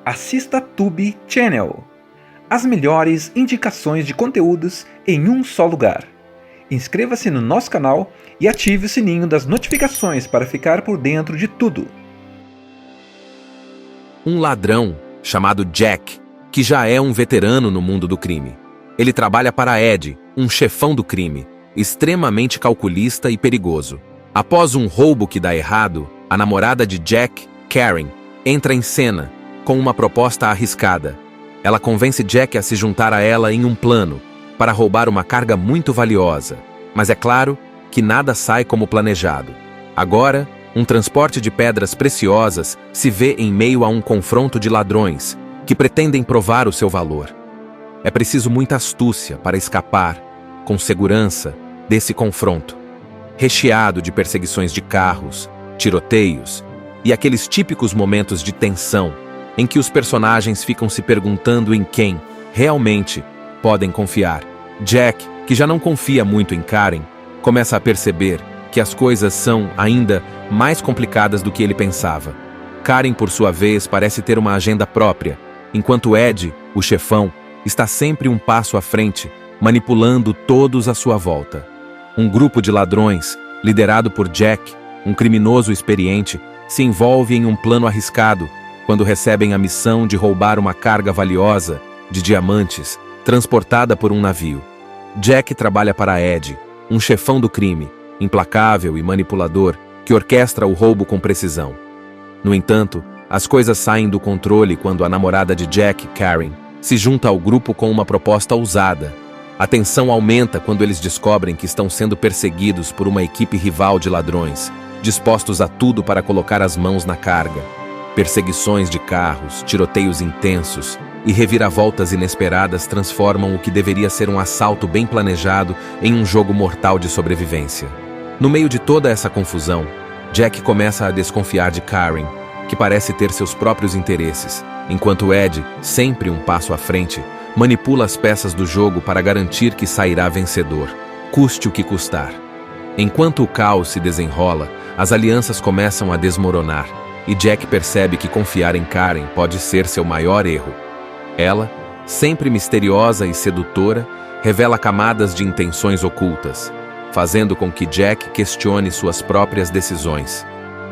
Assista Tube Channel. As melhores indicações de conteúdos em um só lugar. Inscreva-se no nosso canal e ative o sininho das notificações para ficar por dentro de tudo. Um ladrão chamado Jack, que já é um veterano no mundo do crime. Ele trabalha para Ed, um chefão do crime, extremamente calculista e perigoso. Após um roubo que dá errado, a namorada de Jack, Karen, entra em cena com uma proposta arriscada. Ela convence Jack a se juntar a ela em um plano para roubar uma carga muito valiosa. Mas é claro que nada sai como planejado. Agora, um transporte de pedras preciosas se vê em meio a um confronto de ladrões que pretendem provar o seu valor. É preciso muita astúcia para escapar, com segurança, desse confronto, recheado de perseguições de carros, tiroteios e aqueles típicos momentos de tensão em que os personagens ficam se perguntando em quem, realmente, podem confiar. Jack, que já não confia muito em Karen, começa a perceber que as coisas são ainda mais complicadas do que ele pensava. Karen, por sua vez, parece ter uma agenda própria, enquanto Ed, o chefão, está sempre um passo à frente, manipulando todos à sua volta. Um grupo de ladrões, liderado por Jack, um criminoso experiente, se envolve em um plano arriscado quando recebem a missão de roubar uma carga valiosa de diamantes transportada por um navio. Jack trabalha para Ed, um chefão do crime, implacável e manipulador, que orquestra o roubo com precisão. No entanto, as coisas saem do controle quando a namorada de Jack, Karen, se junta ao grupo com uma proposta ousada. A tensão aumenta quando eles descobrem que estão sendo perseguidos por uma equipe rival de ladrões, dispostos a tudo para colocar as mãos na carga. Perseguições de carros, tiroteios intensos e reviravoltas inesperadas transformam o que deveria ser um assalto bem planejado em um jogo mortal de sobrevivência. No meio de toda essa confusão, Jack começa a desconfiar de Karen, que parece ter seus próprios interesses, enquanto Ed, sempre um passo à frente, manipula as peças do jogo para garantir que sairá vencedor, custe o que custar. Enquanto o caos se desenrola, as alianças começam a desmoronar, e Jack percebe que confiar em Karen pode ser seu maior erro. Ela, sempre misteriosa e sedutora, revela camadas de intenções ocultas, fazendo com que Jack questione suas próprias decisões.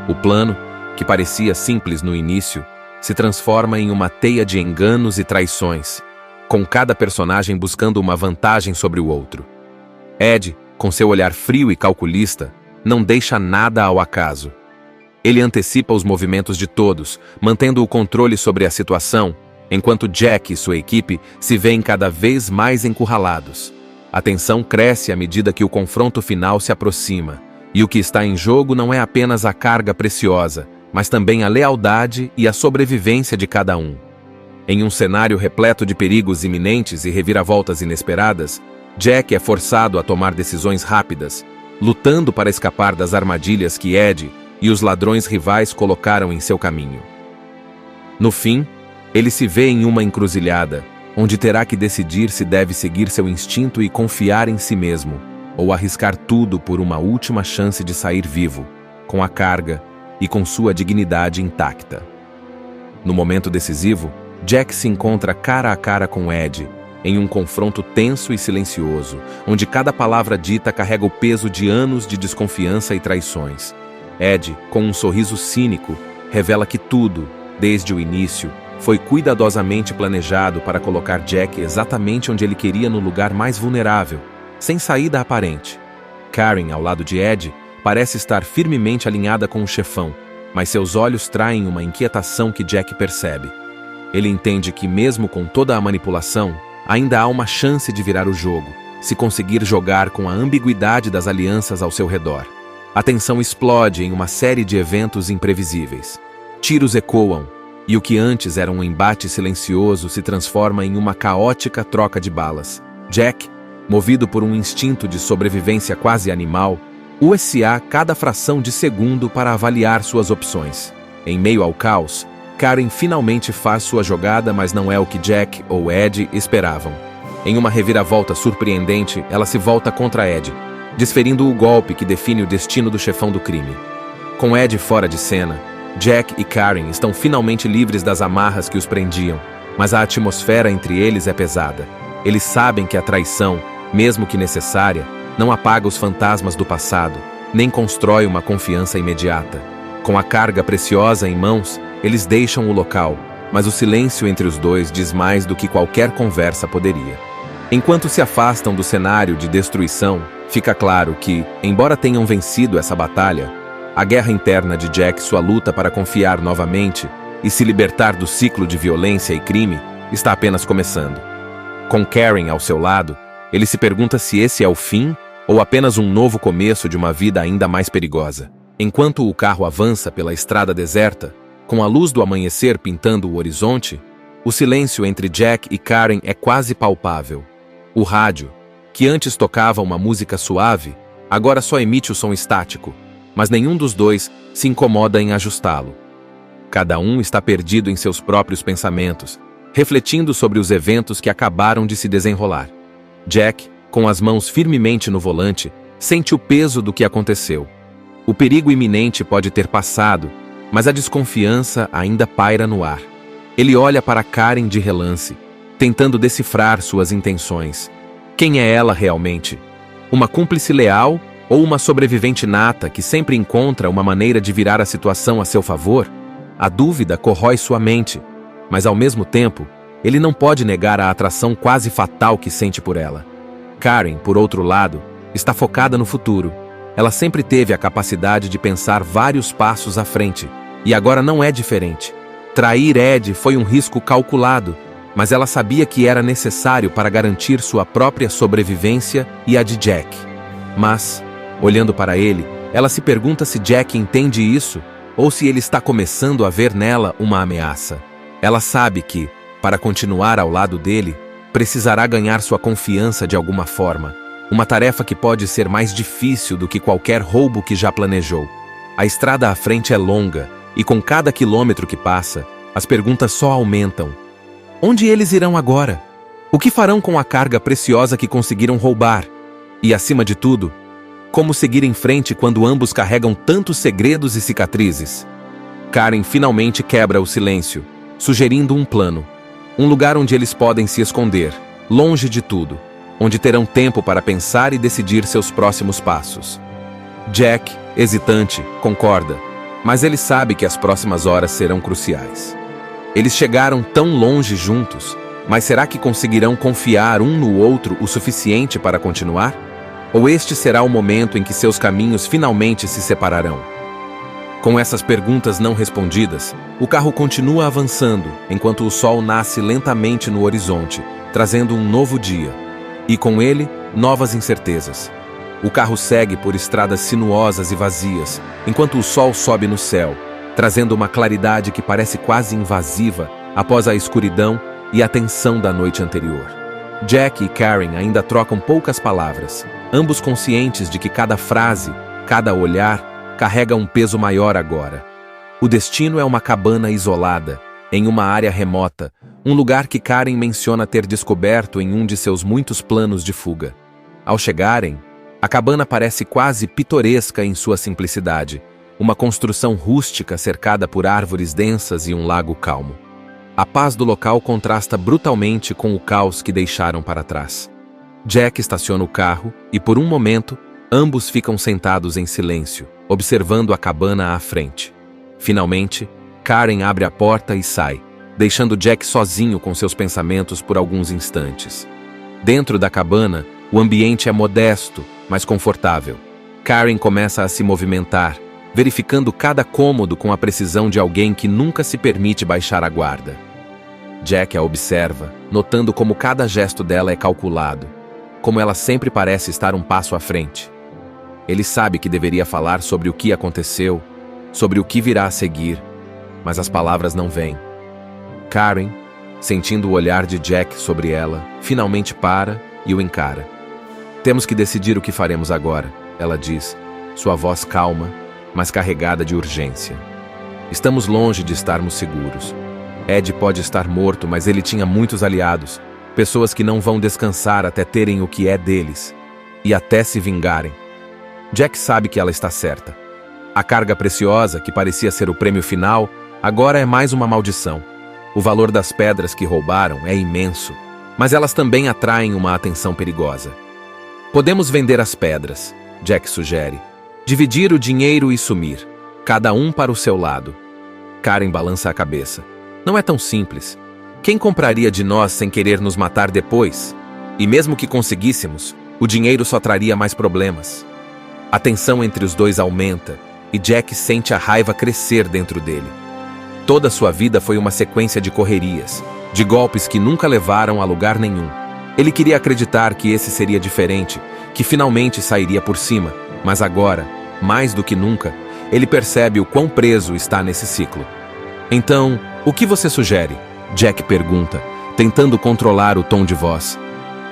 O plano, que parecia simples no início, se transforma em uma teia de enganos e traições, com cada personagem buscando uma vantagem sobre o outro. Ed, com seu olhar frio e calculista, não deixa nada ao acaso. Ele antecipa os movimentos de todos, mantendo o controle sobre a situação, enquanto Jack e sua equipe se veem cada vez mais encurralados. A tensão cresce à medida que o confronto final se aproxima, e o que está em jogo não é apenas a carga preciosa, mas também a lealdade e a sobrevivência de cada um. Em um cenário repleto de perigos iminentes e reviravoltas inesperadas, Jack é forçado a tomar decisões rápidas, lutando para escapar das armadilhas que Ed e os ladrões rivais colocaram em seu caminho. No fim, ele se vê em uma encruzilhada, onde terá que decidir se deve seguir seu instinto e confiar em si mesmo, ou arriscar tudo por uma última chance de sair vivo, com a carga e com sua dignidade intacta. No momento decisivo, Jack se encontra cara a cara com Ed, em um confronto tenso e silencioso, onde cada palavra dita carrega o peso de anos de desconfiança e traições. Ed, com um sorriso cínico, revela que tudo, desde o início, foi cuidadosamente planejado para colocar Jack exatamente onde ele queria no lugar mais vulnerável, sem saída aparente. Karen, ao lado de Ed, parece estar firmemente alinhada com o chefão, mas seus olhos traem uma inquietação que Jack percebe. Ele entende que, mesmo com toda a manipulação, ainda há uma chance de virar o jogo, se conseguir jogar com a ambiguidade das alianças ao seu redor. A tensão explode em uma série de eventos imprevisíveis. Tiros ecoam, e o que antes era um embate silencioso se transforma em uma caótica troca de balas. Jack, movido por um instinto de sobrevivência quase animal, usa cada fração de segundo para avaliar suas opções. Em meio ao caos, Karen finalmente faz sua jogada, mas não é o que Jack ou Ed esperavam. Em uma reviravolta surpreendente, ela se volta contra Ed, desferindo o golpe que define o destino do chefão do crime. Com Ed fora de cena, Jack e Karen estão finalmente livres das amarras que os prendiam, mas a atmosfera entre eles é pesada. Eles sabem que a traição, mesmo que necessária, não apaga os fantasmas do passado, nem constrói uma confiança imediata. Com a carga preciosa em mãos, eles deixam o local, mas o silêncio entre os dois diz mais do que qualquer conversa poderia. Enquanto se afastam do cenário de destruição, fica claro que, embora tenham vencido essa batalha, a guerra interna de Jack, sua luta para confiar novamente e se libertar do ciclo de violência e crime, está apenas começando. Com Karen ao seu lado, ele se pergunta se esse é o fim ou apenas um novo começo de uma vida ainda mais perigosa. Enquanto o carro avança pela estrada deserta, com a luz do amanhecer pintando o horizonte, o silêncio entre Jack e Karen é quase palpável. O rádio, que antes tocava uma música suave, agora só emite o som estático, mas nenhum dos dois se incomoda em ajustá-lo. Cada um está perdido em seus próprios pensamentos, refletindo sobre os eventos que acabaram de se desenrolar. Jack, com as mãos firmemente no volante, sente o peso do que aconteceu. O perigo iminente pode ter passado, mas a desconfiança ainda paira no ar. Ele olha para Karen de relance, tentando decifrar suas intenções. Quem é ela realmente? Uma cúmplice leal ou uma sobrevivente nata que sempre encontra uma maneira de virar a situação a seu favor? A dúvida corrói sua mente, mas ao mesmo tempo, ele não pode negar a atração quase fatal que sente por ela. Karen, por outro lado, está focada no futuro. Ela sempre teve a capacidade de pensar vários passos à frente, e agora não é diferente. Trair Ed foi um risco calculado, mas ela sabia que era necessário para garantir sua própria sobrevivência e a de Jack. Mas, olhando para ele, ela se pergunta se Jack entende isso ou se ele está começando a ver nela uma ameaça. Ela sabe que, para continuar ao lado dele, precisará ganhar sua confiança de alguma forma, uma tarefa que pode ser mais difícil do que qualquer roubo que já planejou. A estrada à frente é longa, e com cada quilômetro que passa, as perguntas só aumentam. Onde eles irão agora? O que farão com a carga preciosa que conseguiram roubar? E, acima de tudo, como seguir em frente quando ambos carregam tantos segredos e cicatrizes? Karen finalmente quebra o silêncio, sugerindo um plano. Um lugar onde eles podem se esconder, longe de tudo, onde terão tempo para pensar e decidir seus próximos passos. Jack, hesitante, concorda, mas ele sabe que as próximas horas serão cruciais. Eles chegaram tão longe juntos, mas será que conseguirão confiar um no outro o suficiente para continuar? Ou este será o momento em que seus caminhos finalmente se separarão? Com essas perguntas não respondidas, o carro continua avançando, enquanto o sol nasce lentamente no horizonte, trazendo um novo dia. E com ele, novas incertezas. O carro segue por estradas sinuosas e vazias, enquanto o sol sobe no céu, trazendo uma claridade que parece quase invasiva após a escuridão e a tensão da noite anterior. Jack e Karen ainda trocam poucas palavras, ambos conscientes de que cada frase, cada olhar, carrega um peso maior agora. O destino é uma cabana isolada, em uma área remota, um lugar que Karen menciona ter descoberto em um de seus muitos planos de fuga. Ao chegarem, a cabana parece quase pitoresca em sua simplicidade, uma construção rústica cercada por árvores densas e um lago calmo. A paz do local contrasta brutalmente com o caos que deixaram para trás. Jack estaciona o carro e, por um momento, ambos ficam sentados em silêncio, observando a cabana à frente. Finalmente, Karen abre a porta e sai, deixando Jack sozinho com seus pensamentos por alguns instantes. Dentro da cabana, o ambiente é modesto, mas confortável. Karen começa a se movimentar, verificando cada cômodo com a precisão de alguém que nunca se permite baixar a guarda. Jack a observa, notando como cada gesto dela é calculado, como ela sempre parece estar um passo à frente. Ele sabe que deveria falar sobre o que aconteceu, sobre o que virá a seguir, mas as palavras não vêm. Karen, sentindo o olhar de Jack sobre ela, finalmente para e o encara. "Temos que decidir o que faremos agora", ela diz, sua voz calma, mas carregada de urgência. "Estamos longe de estarmos seguros. Ed pode estar morto, mas ele tinha muitos aliados, pessoas que não vão descansar até terem o que é deles, e até se vingarem." Jack sabe que ela está certa. A carga preciosa, que parecia ser o prêmio final, agora é mais uma maldição. O valor das pedras que roubaram é imenso, mas elas também atraem uma atenção perigosa. Podemos vender as pedras, Jack sugere. Dividir o dinheiro e sumir, cada um para o seu lado. Karen balança a cabeça. Não é tão simples. Quem compraria de nós sem querer nos matar depois? E mesmo que conseguíssemos, o dinheiro só traria mais problemas. A tensão entre os dois aumenta e Jack sente a raiva crescer dentro dele. Toda sua vida foi uma sequência de correrias, de golpes que nunca levaram a lugar nenhum. Ele queria acreditar que esse seria diferente, que finalmente sairia por cima, mas agora, mais do que nunca, ele percebe o quão preso está nesse ciclo. Então, o que você sugere? Jack pergunta, tentando controlar o tom de voz.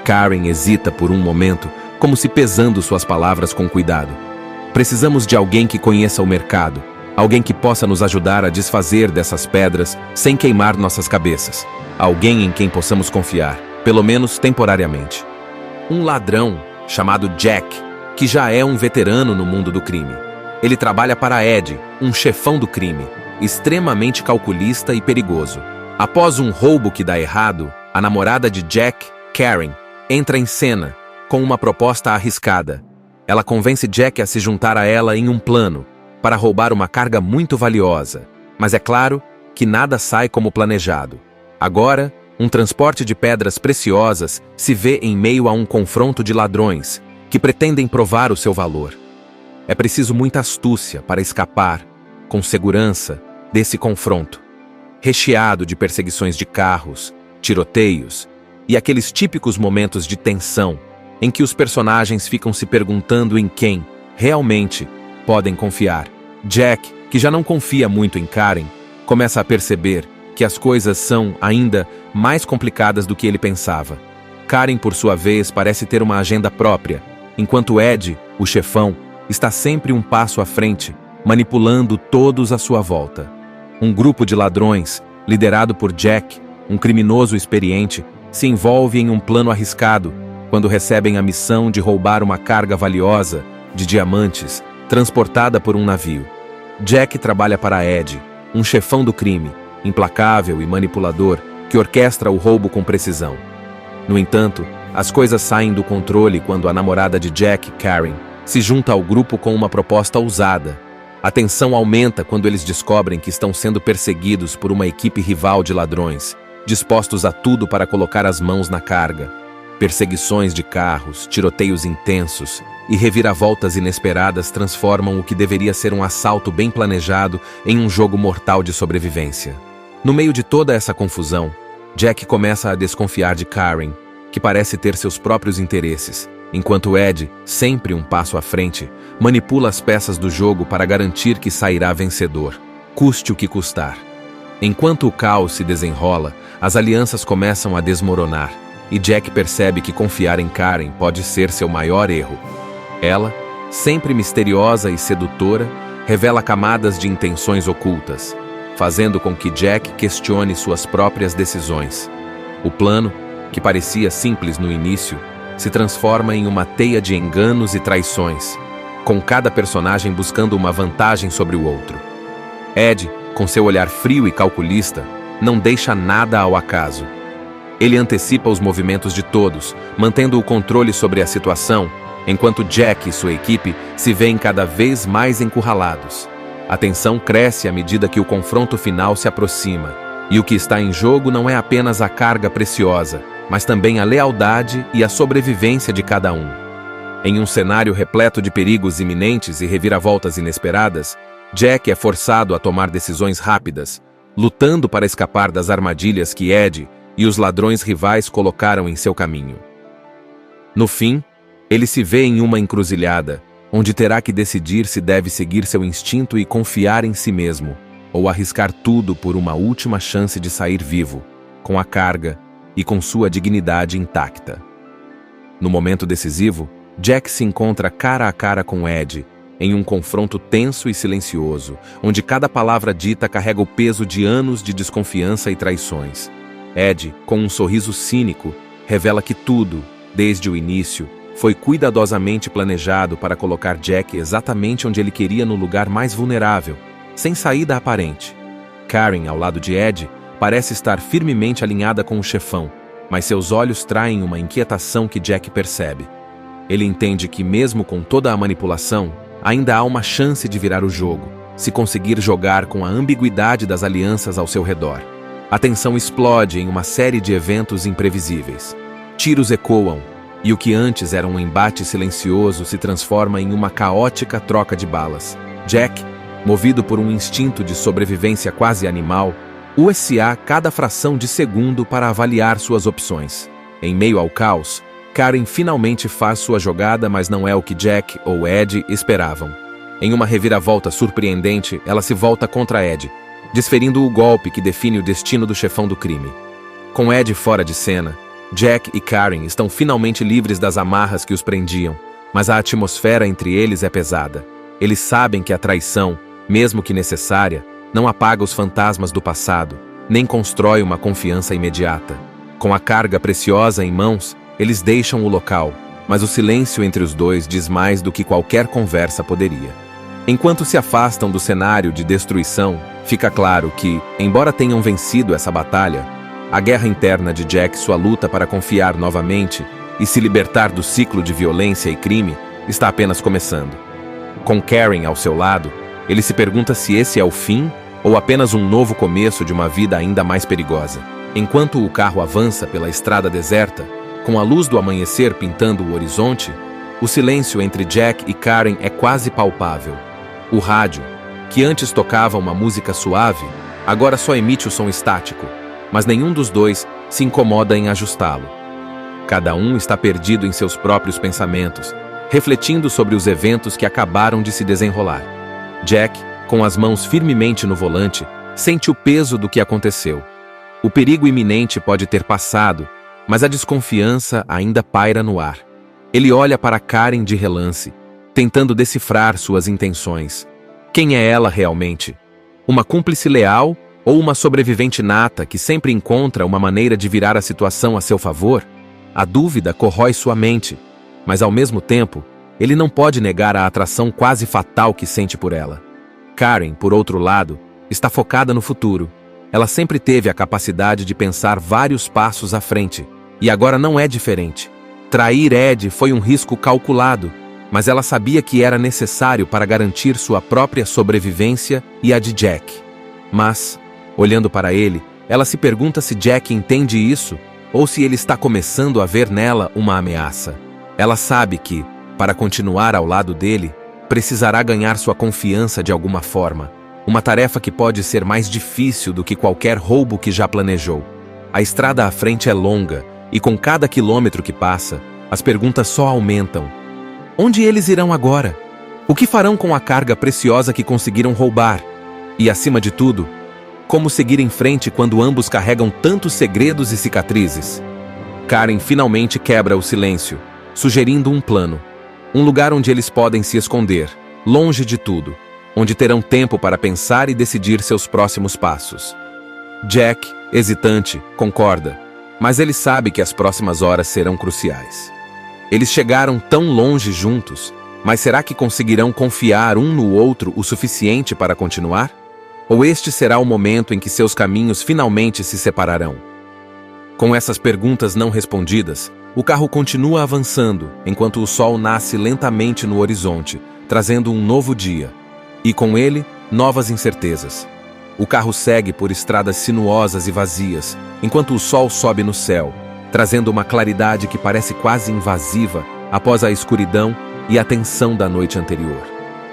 Karen hesita por um momento, como se pesando suas palavras com cuidado. Precisamos de alguém que conheça o mercado, alguém que possa nos ajudar a desfazer dessas pedras sem queimar nossas cabeças. Alguém em quem possamos confiar, pelo menos temporariamente. Um ladrão chamado Jack, que já é um veterano no mundo do crime. Ele trabalha para Ed, um chefão do crime, extremamente calculista e perigoso. Após um roubo que dá errado, a namorada de Jack, Karen, entra em cena com uma proposta arriscada. Ela convence Jack a se juntar a ela em um plano para roubar uma carga muito valiosa. Mas é claro que nada sai como planejado. Agora, um transporte de pedras preciosas se vê em meio a um confronto de ladrões que pretendem provar o seu valor. É preciso muita astúcia para escapar, com segurança, desse confronto, recheado de perseguições de carros, tiroteios e aqueles típicos momentos de tensão em que os personagens ficam se perguntando em quem, realmente, podem confiar. Jack, que já não confia muito em Karen, começa a perceber que as coisas são ainda mais complicadas do que ele pensava. Karen, por sua vez, parece ter uma agenda própria, enquanto Ed, o chefão, está sempre um passo à frente, manipulando todos à sua volta. Um grupo de ladrões, liderado por Jack, um criminoso experiente, se envolve em um plano arriscado quando recebem a missão de roubar uma carga valiosa de diamantes transportada por um navio. Jack trabalha para Ed, um chefão do crime, implacável e manipulador, que orquestra o roubo com precisão. No entanto, as coisas saem do controle quando a namorada de Jack, Karen, se junta ao grupo com uma proposta ousada. A tensão aumenta quando eles descobrem que estão sendo perseguidos por uma equipe rival de ladrões, dispostos a tudo para colocar as mãos na carga. Perseguições de carros, tiroteios intensos e reviravoltas inesperadas transformam o que deveria ser um assalto bem planejado em um jogo mortal de sobrevivência. No meio de toda essa confusão, Jack começa a desconfiar de Karen, que parece ter seus próprios interesses, enquanto Ed, sempre um passo à frente, manipula as peças do jogo para garantir que sairá vencedor, custe o que custar. Enquanto o caos se desenrola, as alianças começam a desmoronar, e Jack percebe que confiar em Karen pode ser seu maior erro. Ela, sempre misteriosa e sedutora, revela camadas de intenções ocultas, fazendo com que Jack questione suas próprias decisões. O plano, que parecia simples no início, se transforma em uma teia de enganos e traições, com cada personagem buscando uma vantagem sobre o outro. Ed, com seu olhar frio e calculista, não deixa nada ao acaso. Ele antecipa os movimentos de todos, mantendo o controle sobre a situação, enquanto Jack e sua equipe se veem cada vez mais encurralados. A tensão cresce à medida que o confronto final se aproxima, e o que está em jogo não é apenas a carga preciosa, mas também a lealdade e a sobrevivência de cada um. Em um cenário repleto de perigos iminentes e reviravoltas inesperadas, Jack é forçado a tomar decisões rápidas, lutando para escapar das armadilhas que Ed e os ladrões rivais colocaram em seu caminho. No fim, ele se vê em uma encruzilhada, onde terá que decidir se deve seguir seu instinto e confiar em si mesmo, ou arriscar tudo por uma última chance de sair vivo, com a carga e com sua dignidade intacta. No momento decisivo, Jack se encontra cara a cara com Ed, em um confronto tenso e silencioso, onde cada palavra dita carrega o peso de anos de desconfiança e traições. Ed, com um sorriso cínico, revela que tudo, desde o início, foi cuidadosamente planejado para colocar Jack exatamente onde ele queria, no lugar mais vulnerável, sem saída aparente. Karen, ao lado de Ed, parece estar firmemente alinhada com o chefão, mas seus olhos traem uma inquietação que Jack percebe. Ele entende que, mesmo com toda a manipulação, ainda há uma chance de virar o jogo, se conseguir jogar com a ambiguidade das alianças ao seu redor. A tensão explode em uma série de eventos imprevisíveis. Tiros ecoam, e o que antes era um embate silencioso se transforma em uma caótica troca de balas. Jack, movido por um instinto de sobrevivência quase animal, usa cada fração de segundo para avaliar suas opções. Em meio ao caos, Karen finalmente faz sua jogada, mas não é o que Jack ou Ed esperavam. Em uma reviravolta surpreendente, ela se volta contra Ed, desferindo o golpe que define o destino do chefão do crime. Com Ed fora de cena, Jack e Karen estão finalmente livres das amarras que os prendiam, mas a atmosfera entre eles é pesada. Eles sabem que a traição, mesmo que necessária, não apaga os fantasmas do passado, nem constrói uma confiança imediata. Com a carga preciosa em mãos, eles deixam o local, mas o silêncio entre os dois diz mais do que qualquer conversa poderia. Enquanto se afastam do cenário de destruição, fica claro que, embora tenham vencido essa batalha, a guerra interna de Jack, sua luta para confiar novamente e se libertar do ciclo de violência e crime, está apenas começando. Com Karen ao seu lado, ele se pergunta se esse é o fim ou apenas um novo começo de uma vida ainda mais perigosa. Enquanto o carro avança pela estrada deserta, com a luz do amanhecer pintando o horizonte, o silêncio entre Jack e Karen é quase palpável. O rádio, que antes tocava uma música suave, agora só emite o som estático, mas nenhum dos dois se incomoda em ajustá-lo. Cada um está perdido em seus próprios pensamentos, refletindo sobre os eventos que acabaram de se desenrolar. Jack, com as mãos firmemente no volante, sente o peso do que aconteceu. O perigo iminente pode ter passado, mas a desconfiança ainda paira no ar. Ele olha para Karen de relance, tentando decifrar suas intenções. Quem é ela realmente? Uma cúmplice leal ou uma sobrevivente nata que sempre encontra uma maneira de virar a situação a seu favor? A dúvida corrói sua mente, mas ao mesmo tempo, ele não pode negar a atração quase fatal que sente por ela. Karen, por outro lado, está focada no futuro. Ela sempre teve a capacidade de pensar vários passos à frente, e agora não é diferente. Trair Ed foi um risco calculado, mas ela sabia que era necessário para garantir sua própria sobrevivência e a de Jack. Mas, olhando para ele, ela se pergunta se Jack entende isso ou se ele está começando a ver nela uma ameaça. Ela sabe que, para continuar ao lado dele, precisará ganhar sua confiança de alguma forma, uma tarefa que pode ser mais difícil do que qualquer roubo que já planejou. A estrada à frente é longa, e com cada quilômetro que passa, as perguntas só aumentam. Onde eles irão agora? O que farão com a carga preciosa que conseguiram roubar? E, acima de tudo, como seguir em frente quando ambos carregam tantos segredos e cicatrizes? Karen finalmente quebra o silêncio, sugerindo um plano. Um lugar onde eles podem se esconder, longe de tudo, onde terão tempo para pensar e decidir seus próximos passos. Jack, hesitante, concorda, mas ele sabe que as próximas horas serão cruciais. Eles chegaram tão longe juntos, mas será que conseguirão confiar um no outro o suficiente para continuar? Ou este será o momento em que seus caminhos finalmente se separarão? Com essas perguntas não respondidas, o carro continua avançando, enquanto o sol nasce lentamente no horizonte, trazendo um novo dia. E com ele, novas incertezas. O carro segue por estradas sinuosas e vazias, enquanto o sol sobe no céu, trazendo uma claridade que parece quase invasiva após a escuridão e a tensão da noite anterior.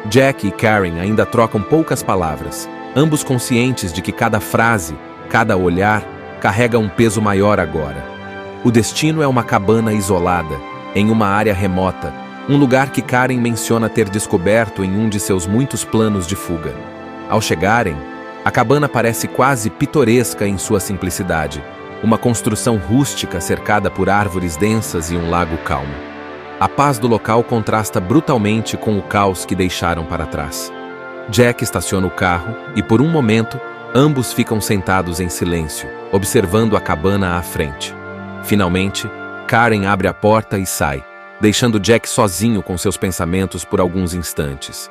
Jack e Karen ainda trocam poucas palavras, ambos conscientes de que cada frase, cada olhar, carrega um peso maior agora. O destino é uma cabana isolada, em uma área remota, um lugar que Karen menciona ter descoberto em um de seus muitos planos de fuga. Ao chegarem, a cabana parece quase pitoresca em sua simplicidade, uma construção rústica cercada por árvores densas e um lago calmo. A paz do local contrasta brutalmente com o caos que deixaram para trás. Jack estaciona o carro e, por um momento, ambos ficam sentados em silêncio, observando a cabana à frente. Finalmente, Karen abre a porta e sai, deixando Jack sozinho com seus pensamentos por alguns instantes.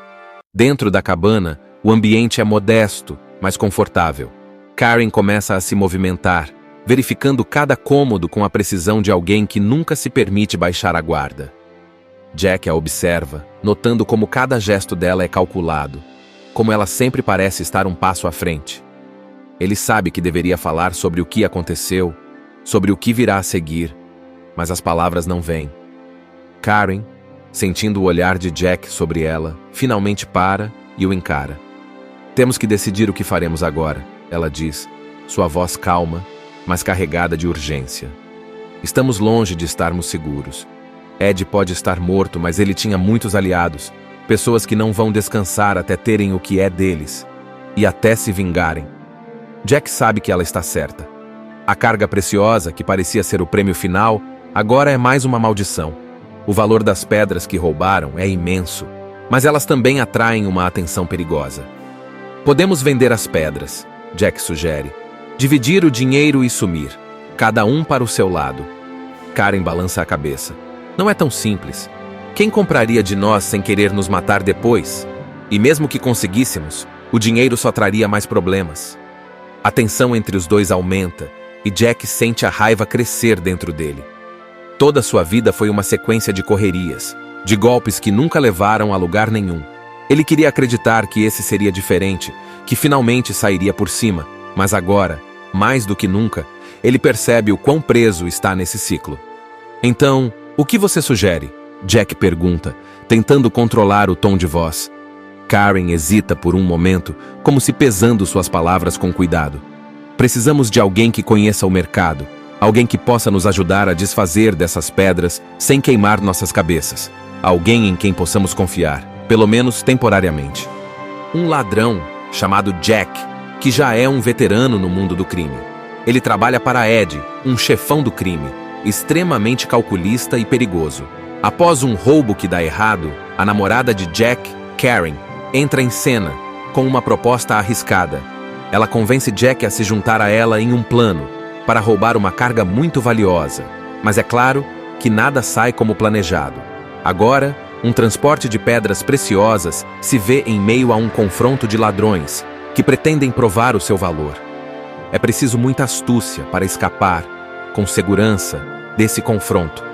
Dentro da cabana, o ambiente é modesto, mas confortável. Karen começa a se movimentar, verificando cada cômodo com a precisão de alguém que nunca se permite baixar a guarda. Jack a observa, notando como cada gesto dela é calculado, como ela sempre parece estar um passo à frente. Ele sabe que deveria falar sobre o que aconteceu, sobre o que virá a seguir, mas as palavras não vêm. Karen, sentindo o olhar de Jack sobre ela, finalmente para e o encara. "Temos que decidir o que faremos agora", ela diz, sua voz calma, mas carregada de urgência. "Estamos longe de estarmos seguros. Ed pode estar morto, mas ele tinha muitos aliados, pessoas que não vão descansar até terem o que é deles, e até se vingarem." Jack sabe que ela está certa. A carga preciosa, que parecia ser o prêmio final, agora é mais uma maldição. O valor das pedras que roubaram é imenso, mas elas também atraem uma atenção perigosa. "Podemos vender as pedras", Jack sugere. "Dividir o dinheiro e sumir, cada um para o seu lado." Karen balança a cabeça. "Não é tão simples. Quem compraria de nós sem querer nos matar depois? E mesmo que conseguíssemos, o dinheiro só traria mais problemas." A tensão entre os dois aumenta e Jack sente a raiva crescer dentro dele. Toda sua vida foi uma sequência de correrias, de golpes que nunca levaram a lugar nenhum. Ele queria acreditar que esse seria diferente, que finalmente sairia por cima, mas agora, mais do que nunca, ele percebe o quão preso está nesse ciclo. "Então, o que você sugere?" Jack pergunta, tentando controlar o tom de voz. Karen hesita por um momento, como se pesando suas palavras com cuidado. "Precisamos de alguém que conheça o mercado, alguém que possa nos ajudar a desfazer dessas pedras sem queimar nossas cabeças. Alguém em quem possamos confiar, pelo menos temporariamente." Um ladrão chamado Jack, que já é um veterano no mundo do crime. Ele trabalha para Ed, um chefão do crime, extremamente calculista e perigoso. Após um roubo que dá errado, a namorada de Jack, Karen, entra em cena, com uma proposta arriscada. Ela convence Jack a se juntar a ela em um plano, para roubar uma carga muito valiosa. Mas é claro que nada sai como planejado. Agora, um transporte de pedras preciosas se vê em meio a um confronto de ladrões, que pretendem provar o seu valor. É preciso muita astúcia para escapar, com segurança, desse confronto,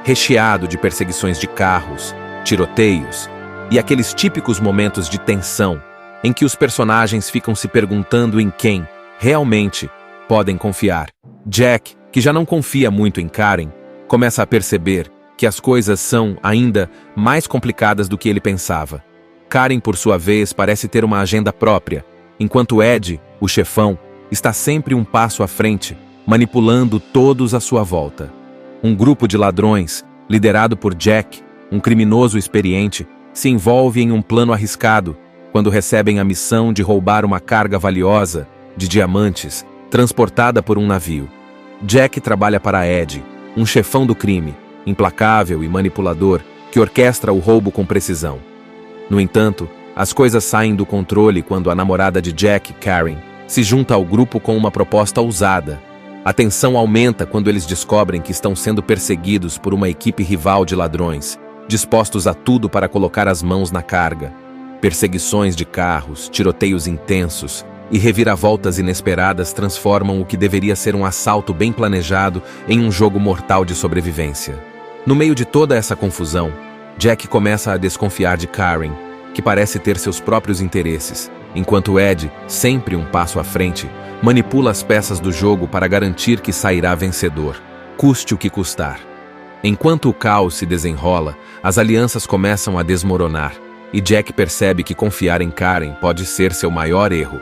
recheado de perseguições de carros, tiroteios e aqueles típicos momentos de tensão em que os personagens ficam se perguntando em quem, realmente, podem confiar. Jack, que já não confia muito em Karen, começa a perceber que as coisas são ainda mais complicadas do que ele pensava. Karen, por sua vez, parece ter uma agenda própria, enquanto Ed, o chefão, está sempre um passo à frente, manipulando todos à sua volta. Um grupo de ladrões, liderado por Jack, um criminoso experiente, se envolve em um plano arriscado quando recebem a missão de roubar uma carga valiosa de diamantes transportada por um navio. Jack trabalha para Ed, um chefão do crime, implacável e manipulador, que orquestra o roubo com precisão. No entanto, as coisas saem do controle quando a namorada de Jack, Karen, se junta ao grupo com uma proposta ousada. A tensão aumenta quando eles descobrem que estão sendo perseguidos por uma equipe rival de ladrões, dispostos a tudo para colocar as mãos na carga. Perseguições de carros, tiroteios intensos e reviravoltas inesperadas transformam o que deveria ser um assalto bem planejado em um jogo mortal de sobrevivência. No meio de toda essa confusão, Jack começa a desconfiar de Karen, que parece ter seus próprios interesses, enquanto Ed, sempre um passo à frente, manipula as peças do jogo para garantir que sairá vencedor, custe o que custar. Enquanto o caos se desenrola, as alianças começam a desmoronar, e Jack percebe que confiar em Karen pode ser seu maior erro.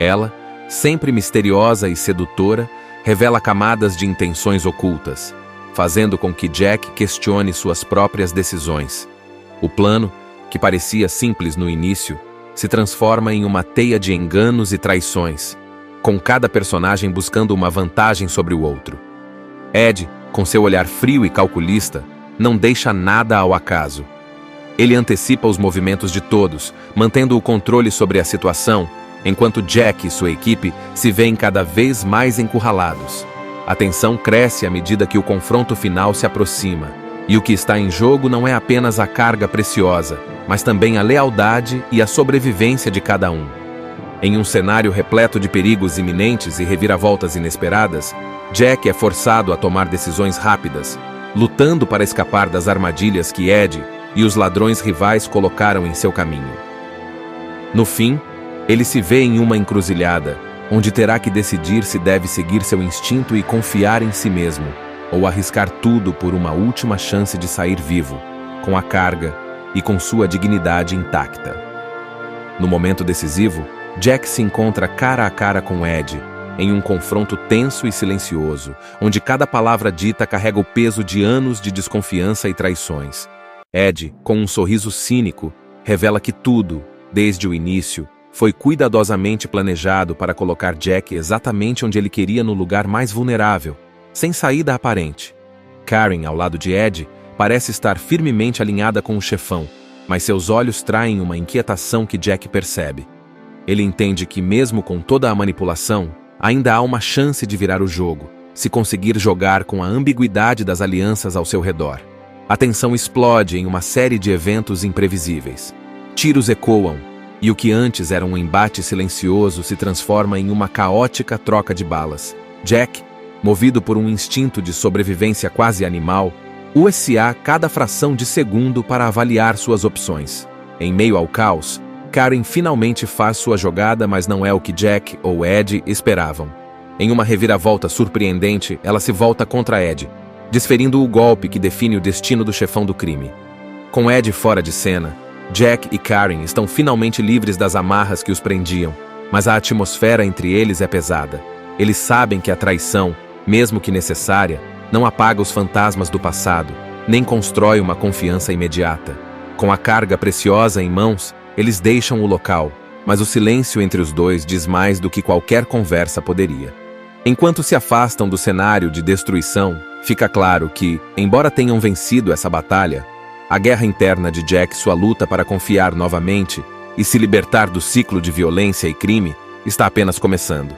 Ela, sempre misteriosa e sedutora, revela camadas de intenções ocultas, fazendo com que Jack questione suas próprias decisões. O plano, que parecia simples no início, se transforma em uma teia de enganos e traições, com cada personagem buscando uma vantagem sobre o outro. Ed, com seu olhar frio e calculista, não deixa nada ao acaso. Ele antecipa os movimentos de todos, mantendo o controle sobre a situação, enquanto Jack e sua equipe se veem cada vez mais encurralados. A tensão cresce à medida que o confronto final se aproxima, E o que está em jogo não é apenas a carga preciosa, mas também a lealdade e a sobrevivência de cada um. Em um cenário repleto de perigos iminentes e reviravoltas inesperadas, Jack é forçado a tomar decisões rápidas, lutando para escapar das armadilhas que Ed e os ladrões rivais colocaram em seu caminho. No fim, ele se vê em uma encruzilhada, onde terá que decidir se deve seguir seu instinto e confiar em si mesmo, ou arriscar tudo por uma última chance de sair vivo, com a carga e com sua dignidade intacta. No momento decisivo, Jack se encontra cara a cara com Ed, em um confronto tenso e silencioso, onde cada palavra dita carrega o peso de anos de desconfiança e traições. Ed, com um sorriso cínico, revela que tudo, desde o início, foi cuidadosamente planejado para colocar Jack exatamente onde ele queria, no lugar mais vulnerável, sem saída aparente. Karen, ao lado de Ed, parece estar firmemente alinhada com o chefão, mas seus olhos traem uma inquietação que Jack percebe. Ele entende que, mesmo com toda a manipulação, ainda há uma chance de virar o jogo, se conseguir jogar com a ambiguidade das alianças ao seu redor. A tensão explode em uma série de eventos imprevisíveis. Tiros ecoam, e o que antes era um embate silencioso se transforma em uma caótica troca de balas. Jack, movido por um instinto de sobrevivência quase animal, usa cada fração de segundo para avaliar suas opções. Em meio ao caos, Karen finalmente faz sua jogada, mas não é o que Jack ou Ed esperavam. Em uma reviravolta surpreendente, ela se volta contra Ed, desferindo o golpe que define o destino do chefão do crime. Com Ed fora de cena, Jack e Karen estão finalmente livres das amarras que os prendiam, mas a atmosfera entre eles é pesada. Eles sabem que a traição, mesmo que necessária, não apaga os fantasmas do passado, nem constrói uma confiança imediata. Com a carga preciosa em mãos, eles deixam o local, mas o silêncio entre os dois diz mais do que qualquer conversa poderia. Enquanto se afastam do cenário de destruição, fica claro que, embora tenham vencido essa batalha, a guerra interna de Jack, sua luta para confiar novamente e se libertar do ciclo de violência e crime, está apenas começando.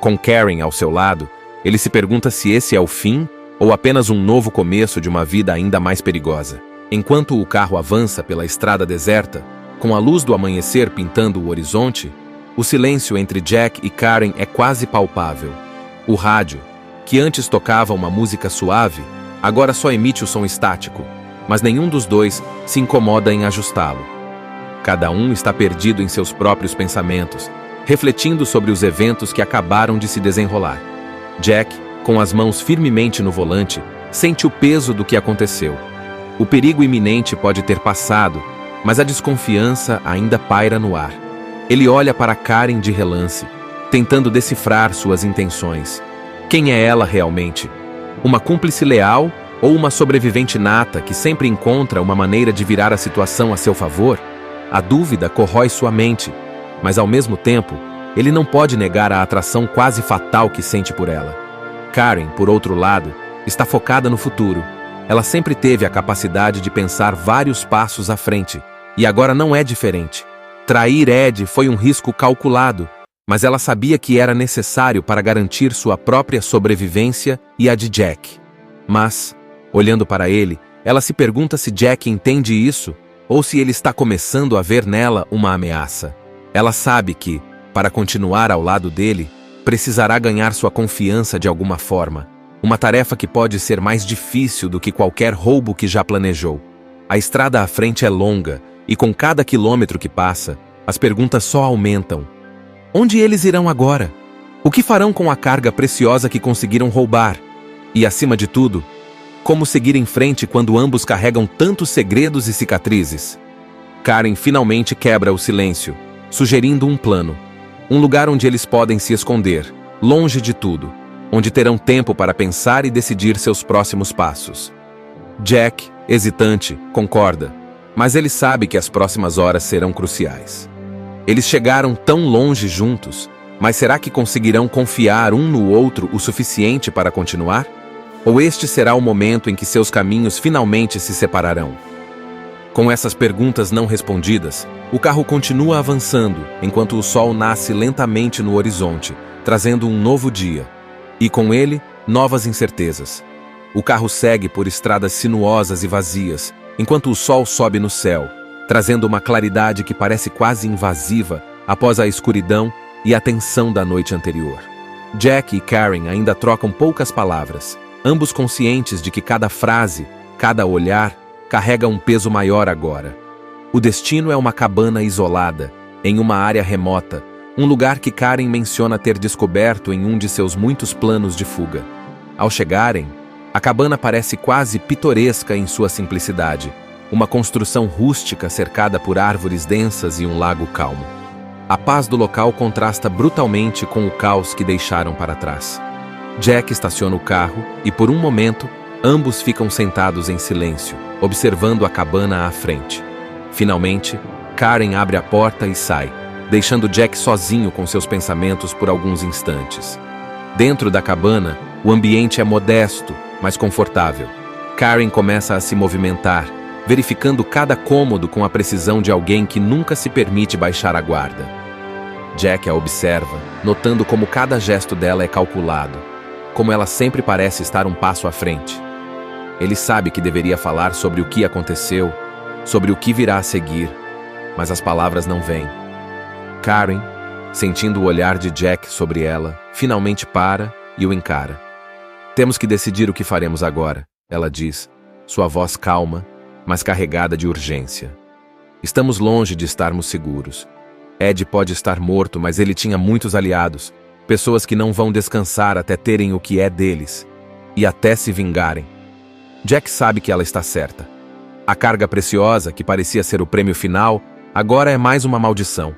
Com Karen ao seu lado, ele se pergunta se esse é o fim ou apenas um novo começo de uma vida ainda mais perigosa. Enquanto o carro avança pela estrada deserta, com a luz do amanhecer pintando o horizonte, o silêncio entre Jack e Karen é quase palpável. O rádio, que antes tocava uma música suave, agora só emite o som estático, mas nenhum dos dois se incomoda em ajustá-lo. Cada um está perdido em seus próprios pensamentos, refletindo sobre os eventos que acabaram de se desenrolar. Jack, com as mãos firmemente no volante, sente o peso do que aconteceu. O perigo iminente pode ter passado, mas a desconfiança ainda paira no ar. Ele olha para Karen de relance, tentando decifrar suas intenções. Quem é ela realmente? Uma cúmplice leal ou uma sobrevivente nata que sempre encontra uma maneira de virar a situação a seu favor? A dúvida corrói sua mente, mas ao mesmo tempo, ele não pode negar a atração quase fatal que sente por ela. Karen, por outro lado, está focada no futuro. Ela sempre teve a capacidade de pensar vários passos à frente, e agora não é diferente. Trair Ed foi um risco calculado, mas ela sabia que era necessário para garantir sua própria sobrevivência e a de Jack. Mas, olhando para ele, ela se pergunta se Jack entende isso ou se ele está começando a ver nela uma ameaça. Ela sabe que, para continuar ao lado dele, precisará ganhar sua confiança de alguma forma. Uma tarefa que pode ser mais difícil do que qualquer roubo que já planejou. A estrada à frente é longa, e com cada quilômetro que passa, as perguntas só aumentam. Onde eles irão agora? O que farão com a carga preciosa que conseguiram roubar? E, acima de tudo, como seguir em frente quando ambos carregam tantos segredos e cicatrizes? Karen finalmente quebra o silêncio, sugerindo um plano. Um lugar onde eles podem se esconder, longe de tudo, onde terão tempo para pensar e decidir seus próximos passos. Jack, hesitante, concorda, mas ele sabe que as próximas horas serão cruciais. Eles chegaram tão longe juntos, mas será que conseguirão confiar um no outro o suficiente para continuar? Ou este será o momento em que seus caminhos finalmente se separarão? Com essas perguntas não respondidas, o carro continua avançando, enquanto o sol nasce lentamente no horizonte, trazendo um novo dia. E com ele, novas incertezas. O carro segue por estradas sinuosas e vazias, enquanto o sol sobe no céu, trazendo uma claridade que parece quase invasiva após a escuridão e a tensão da noite anterior. Jack e Karen ainda trocam poucas palavras, ambos conscientes de que cada frase, cada olhar, carrega um peso maior agora. O destino é uma cabana isolada, em uma área remota, um lugar que Karen menciona ter descoberto em um de seus muitos planos de fuga. Ao chegarem, a cabana parece quase pitoresca em sua simplicidade, uma construção rústica cercada por árvores densas e um lago calmo. A paz do local contrasta brutalmente com o caos que deixaram para trás. Jack estaciona o carro e, por um momento, ambos ficam sentados em silêncio, observando a cabana à frente. Finalmente, Karen abre a porta e sai, deixando Jack sozinho com seus pensamentos por alguns instantes. Dentro da cabana, o ambiente é modesto, mas confortável. Karen começa a se movimentar, verificando cada cômodo com a precisão de alguém que nunca se permite baixar a guarda. Jack a observa, notando como cada gesto dela é calculado, como ela sempre parece estar um passo à frente. Ele sabe que deveria falar sobre o que aconteceu, sobre o que virá a seguir, mas as palavras não vêm. Karen, sentindo o olhar de Jack sobre ela, finalmente para e o encara. "Temos que decidir o que faremos agora", ela diz, sua voz calma, mas carregada de urgência. "Estamos longe de estarmos seguros. Ed pode estar morto, mas ele tinha muitos aliados, pessoas que não vão descansar até terem o que é deles, e até se vingarem." Jack sabe que ela está certa. A carga preciosa, que parecia ser o prêmio final, agora é mais uma maldição.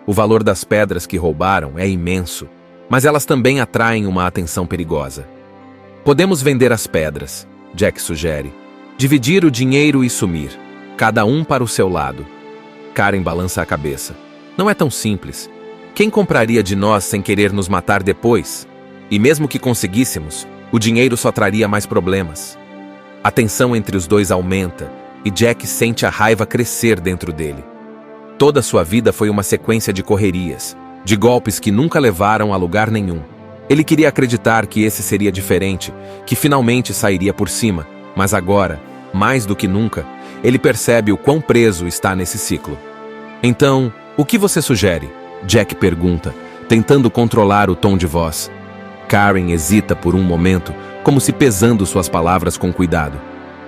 O valor das pedras que roubaram é imenso, mas elas também atraem uma atenção perigosa. "Podemos vender as pedras", Jack sugere. "Dividir o dinheiro e sumir, cada um para o seu lado." Karen balança a cabeça. "Não é tão simples. Quem compraria de nós sem querer nos matar depois? E mesmo que conseguíssemos, o dinheiro só traria mais problemas." A tensão entre os dois aumenta, e Jack sente a raiva crescer dentro dele. Toda sua vida foi uma sequência de correrias, de golpes que nunca levaram a lugar nenhum. Ele queria acreditar que esse seria diferente, que finalmente sairia por cima, mas agora, mais do que nunca, ele percebe o quão preso está nesse ciclo. "Então, o que você sugere?", Jack pergunta, tentando controlar o tom de voz. Karen hesita por um momento, como se pesando suas palavras com cuidado.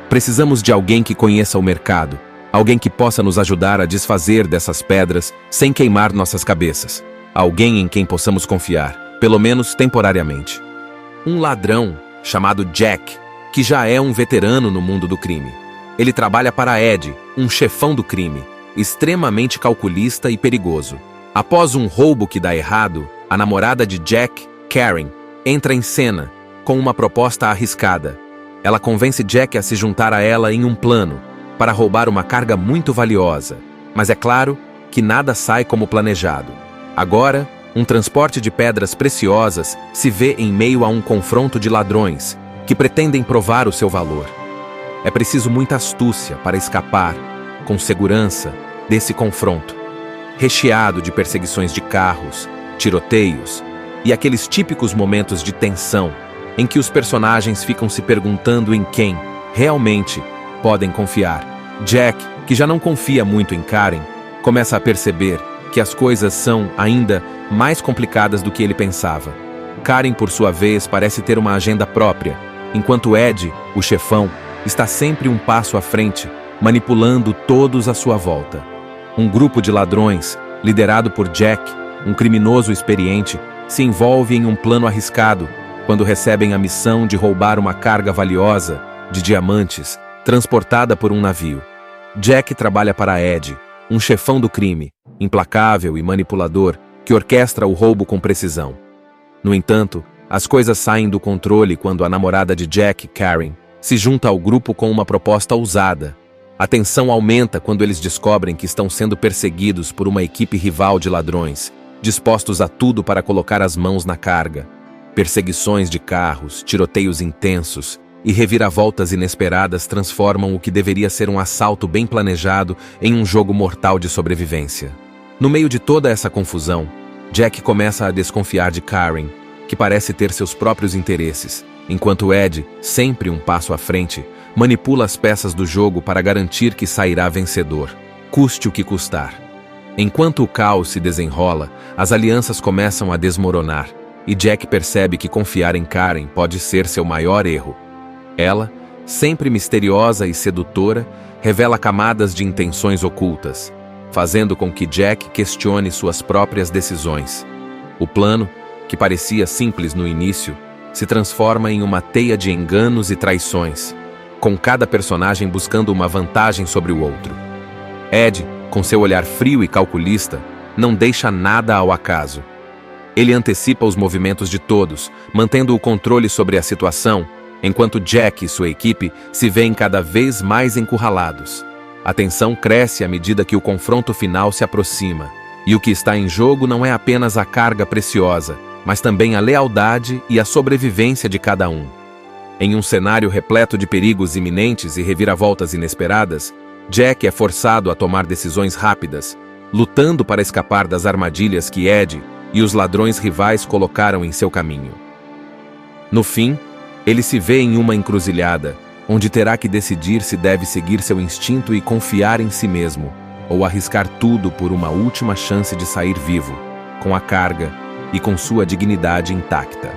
"Precisamos de alguém que conheça o mercado, alguém que possa nos ajudar a desfazer dessas pedras sem queimar nossas cabeças, alguém em quem possamos confiar, pelo menos temporariamente." Um ladrão chamado Jack, que já é um veterano no mundo do crime. Ele trabalha para Ed, um chefão do crime, extremamente calculista e perigoso. Após um roubo que dá errado, a namorada de Jack, Karen, entra em cena com uma proposta arriscada. Ela convence Jack a se juntar a ela em um plano para roubar uma carga muito valiosa, mas é claro que nada sai como planejado. Agora, um transporte de pedras preciosas se vê em meio a um confronto de ladrões que pretendem provar o seu valor. É preciso muita astúcia para escapar, com segurança, desse confronto, recheado de perseguições de carros, tiroteios e aqueles típicos momentos de tensão em que os personagens ficam se perguntando em quem, realmente, podem confiar. Jack, que já não confia muito em Karen, começa a perceber que as coisas são ainda mais complicadas do que ele pensava. Karen, por sua vez, parece ter uma agenda própria, enquanto Ed, o chefão, está sempre um passo à frente, manipulando todos à sua volta. Um grupo de ladrões, liderado por Jack, um criminoso experiente, se envolve em um plano arriscado quando recebem a missão de roubar uma carga valiosa de diamantes transportada por um navio. Jack trabalha para Ed, um chefão do crime, implacável e manipulador, que orquestra o roubo com precisão. No entanto, as coisas saem do controle quando a namorada de Jack, Karen, se junta ao grupo com uma proposta ousada. A tensão aumenta quando eles descobrem que estão sendo perseguidos por uma equipe rival de ladrões, dispostos a tudo para colocar as mãos na carga. Perseguições de carros, tiroteios intensos e reviravoltas inesperadas transformam o que deveria ser um assalto bem planejado em um jogo mortal de sobrevivência. No meio de toda essa confusão, Jack começa a desconfiar de Karen, que parece ter seus próprios interesses, enquanto Ed, sempre um passo à frente, manipula as peças do jogo para garantir que sairá vencedor, custe o que custar. Enquanto o caos se desenrola, as alianças começam a desmoronar, e Jack percebe que confiar em Karen pode ser seu maior erro. Ela, sempre misteriosa e sedutora, revela camadas de intenções ocultas, fazendo com que Jack questione suas próprias decisões. O plano, que parecia simples no início, se transforma em uma teia de enganos e traições, com cada personagem buscando uma vantagem sobre o outro. Ed, com seu olhar frio e calculista, não deixa nada ao acaso. Ele antecipa os movimentos de todos, mantendo o controle sobre a situação, enquanto Jack e sua equipe se veem cada vez mais encurralados. A tensão cresce à medida que o confronto final se aproxima, e o que está em jogo não é apenas a carga preciosa, mas também a lealdade e a sobrevivência de cada um. Em um cenário repleto de perigos iminentes e reviravoltas inesperadas, Jack é forçado a tomar decisões rápidas, lutando para escapar das armadilhas que Ed e os ladrões rivais colocaram em seu caminho. No fim, ele se vê em uma encruzilhada, onde terá que decidir se deve seguir seu instinto e confiar em si mesmo, ou arriscar tudo por uma última chance de sair vivo, com a carga e com sua dignidade intacta.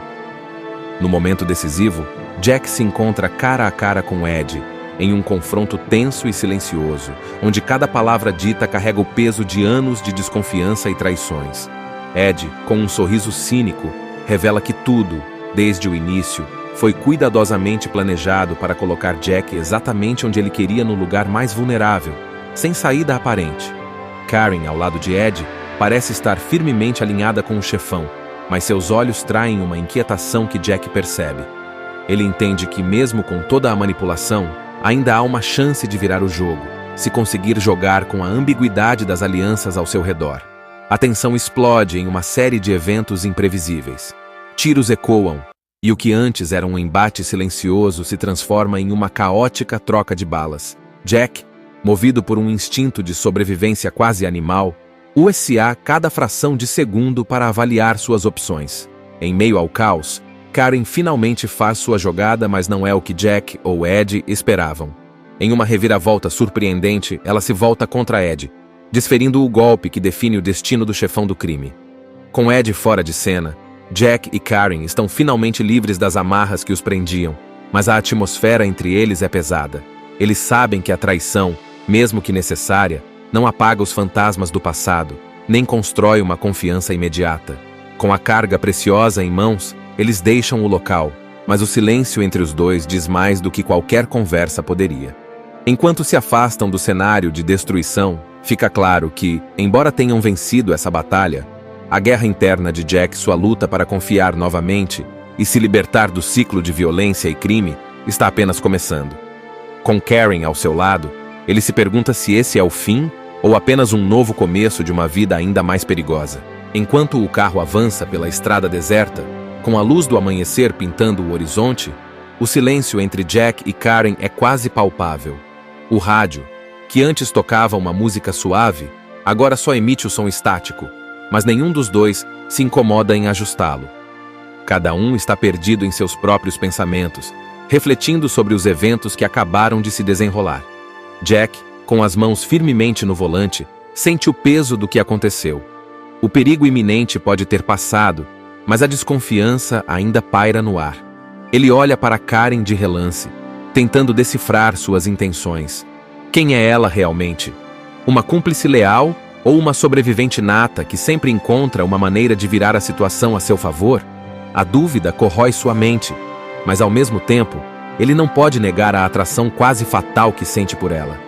No momento decisivo, Jack se encontra cara a cara com Ed, em um confronto tenso e silencioso, onde cada palavra dita carrega o peso de anos de desconfiança e traições. Ed, com um sorriso cínico, revela que tudo, desde o início, foi cuidadosamente planejado para colocar Jack exatamente onde ele queria, no lugar mais vulnerável, sem saída aparente. Karen, ao lado de Ed, parece estar firmemente alinhada com o chefão, mas seus olhos traem uma inquietação que Jack percebe. Ele entende que, mesmo com toda a manipulação, ainda há uma chance de virar o jogo, se conseguir jogar com a ambiguidade das alianças ao seu redor. A tensão explode em uma série de eventos imprevisíveis. Tiros ecoam, e o que antes era um embate silencioso se transforma em uma caótica troca de balas. Jack, movido por um instinto de sobrevivência quase animal, usa cada fração de segundo para avaliar suas opções. Em meio ao caos, Karen finalmente faz sua jogada, mas não é o que Jack ou Ed esperavam. Em uma reviravolta surpreendente, ela se volta contra Ed, desferindo o golpe que define o destino do chefão do crime. Com Ed fora de cena, Jack e Karen estão finalmente livres das amarras que os prendiam, mas a atmosfera entre eles é pesada. Eles sabem que a traição, mesmo que necessária, não apaga os fantasmas do passado, nem constrói uma confiança imediata. Com a carga preciosa em mãos, eles deixam o local, mas o silêncio entre os dois diz mais do que qualquer conversa poderia. Enquanto se afastam do cenário de destruição, fica claro que, embora tenham vencido essa batalha, a guerra interna de Jack, sua luta para confiar novamente e se libertar do ciclo de violência e crime, está apenas começando. Com Karen ao seu lado, ele se pergunta se esse é o fim ou apenas um novo começo de uma vida ainda mais perigosa. Enquanto o carro avança pela estrada deserta, com a luz do amanhecer pintando o horizonte, o silêncio entre Jack e Karen é quase palpável. O rádio, que antes tocava uma música suave, agora só emite o som estático, mas nenhum dos dois se incomoda em ajustá-lo. Cada um está perdido em seus próprios pensamentos, refletindo sobre os eventos que acabaram de se desenrolar. Jack, com as mãos firmemente no volante, sente o peso do que aconteceu. O perigo iminente pode ter passado, mas a desconfiança ainda paira no ar. Ele olha para Karen de relance, tentando decifrar suas intenções. Quem é ela realmente? Uma cúmplice leal ou uma sobrevivente nata que sempre encontra uma maneira de virar a situação a seu favor? A dúvida corrói sua mente, mas ao mesmo tempo, ele não pode negar a atração quase fatal que sente por ela.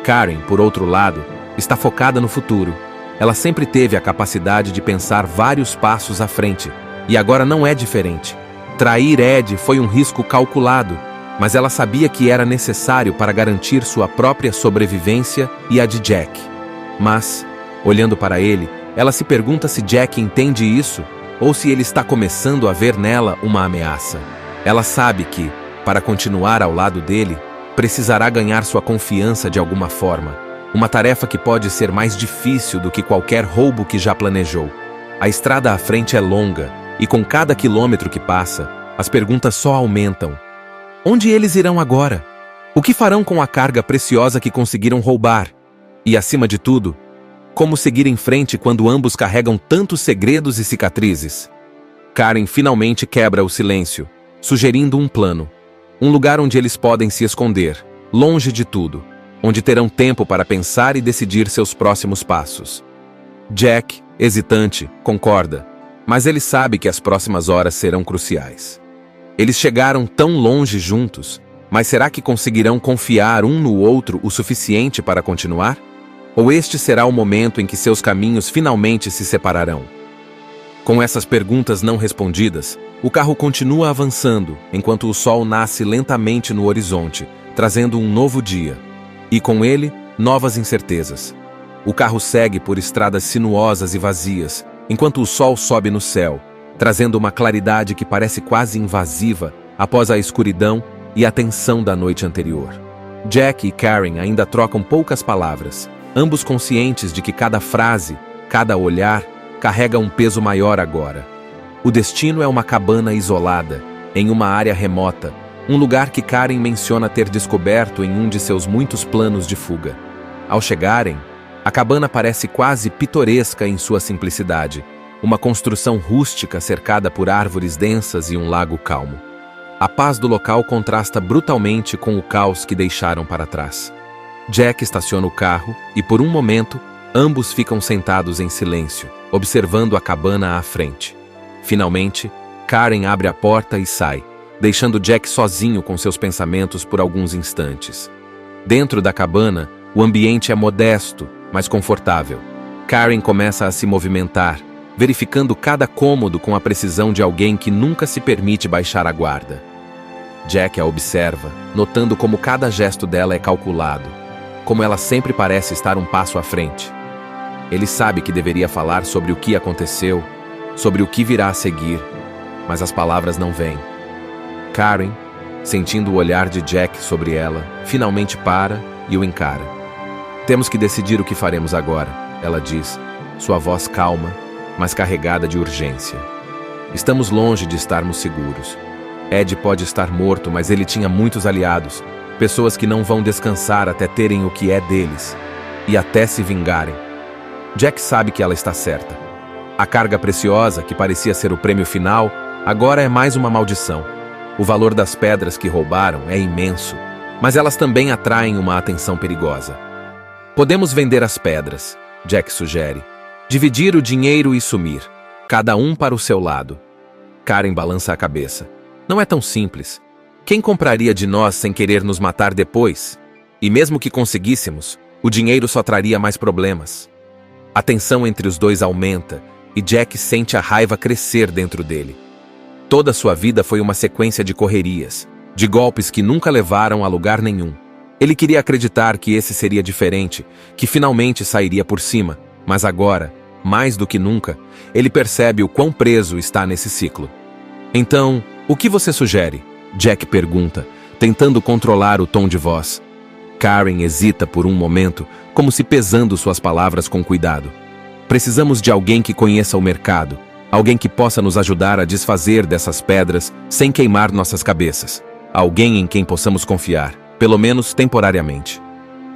Karen, por outro lado, está focada no futuro. Ela sempre teve a capacidade de pensar vários passos à frente, e agora não é diferente. Trair Ed foi um risco calculado, mas ela sabia que era necessário para garantir sua própria sobrevivência e a de Jack. Mas, olhando para ele, ela se pergunta se Jack entende isso ou se ele está começando a ver nela uma ameaça. Ela sabe que, para continuar ao lado dele, precisará ganhar sua confiança de alguma forma, uma tarefa que pode ser mais difícil do que qualquer roubo que já planejou. A estrada à frente é longa, e com cada quilômetro que passa, As perguntas só aumentam. Onde eles irão agora? O que farão com a carga preciosa que conseguiram roubar? E, acima de tudo, como seguir em frente quando ambos carregam tantos segredos e cicatrizes? Karen finalmente quebra o silêncio, sugerindo um plano. Um lugar onde eles podem se esconder, longe de tudo, onde terão tempo para pensar e decidir seus próximos passos. Jack, hesitante, concorda, mas ele sabe que as próximas horas serão cruciais. Eles chegaram tão longe juntos, mas será que conseguirão confiar um no outro o suficiente para continuar? Ou este será o momento em que seus caminhos finalmente se separarão? Com essas perguntas não respondidas, o carro continua avançando, enquanto o sol nasce lentamente no horizonte, trazendo um novo dia. E com ele, novas incertezas. O carro segue por estradas sinuosas e vazias, enquanto o sol sobe no céu, trazendo uma claridade que parece quase invasiva após a escuridão e a tensão da noite anterior. Jack e Karen ainda trocam poucas palavras, ambos conscientes de que cada frase, cada olhar, carrega um peso maior agora. O destino é uma cabana isolada, em uma área remota, um lugar que Karen menciona ter descoberto em um de seus muitos planos de fuga. Ao chegarem, a cabana parece quase pitoresca em sua simplicidade, uma construção rústica cercada por árvores densas e um lago calmo. A paz do local contrasta brutalmente com o caos que deixaram para trás. Jack estaciona o carro e, por um momento, ambos ficam sentados em silêncio, observando a cabana à frente. Finalmente, Karen abre a porta e sai, deixando Jack sozinho com seus pensamentos por alguns instantes. Dentro da cabana, o ambiente é modesto, mas confortável. Karen começa a se movimentar, verificando cada cômodo com a precisão de alguém que nunca se permite baixar a guarda. Jack a observa, notando como cada gesto dela é calculado, como ela sempre parece estar um passo à frente. Ele sabe que deveria falar sobre o que aconteceu, sobre o que virá a seguir, mas as palavras não vêm. Karen, sentindo o olhar de Jack sobre ela, finalmente para e o encara. "Temos que decidir o que faremos agora", ela diz, sua voz calma, mas carregada de urgência. "Estamos longe de estarmos seguros. Ed pode estar morto, mas ele tinha muitos aliados, pessoas que não vão descansar até terem o que é deles, e até se vingarem." Jack sabe que ela está certa. A carga preciosa, que parecia ser o prêmio final, agora é mais uma maldição. O valor das pedras que roubaram é imenso, mas elas também atraem uma atenção perigosa. "Podemos vender as pedras", Jack sugere. "Dividir o dinheiro e sumir, cada um para o seu lado." Karen balança a cabeça. "Não é tão simples. Quem compraria de nós sem querer nos matar depois? E mesmo que conseguíssemos, o dinheiro só traria mais problemas." A tensão entre os dois aumenta e Jack sente a raiva crescer dentro dele. Toda sua vida foi uma sequência de correrias, de golpes que nunca levaram a lugar nenhum. Ele queria acreditar que esse seria diferente, que finalmente sairia por cima, mas agora, mais do que nunca, ele percebe o quão preso está nesse ciclo. "Então, o que você sugere?" Jack pergunta, tentando controlar o tom de voz. Karen hesita por um momento, como se pesando suas palavras com cuidado. "Precisamos de alguém que conheça o mercado, alguém que possa nos ajudar a desfazer dessas pedras sem queimar nossas cabeças. Alguém em quem possamos confiar, pelo menos temporariamente."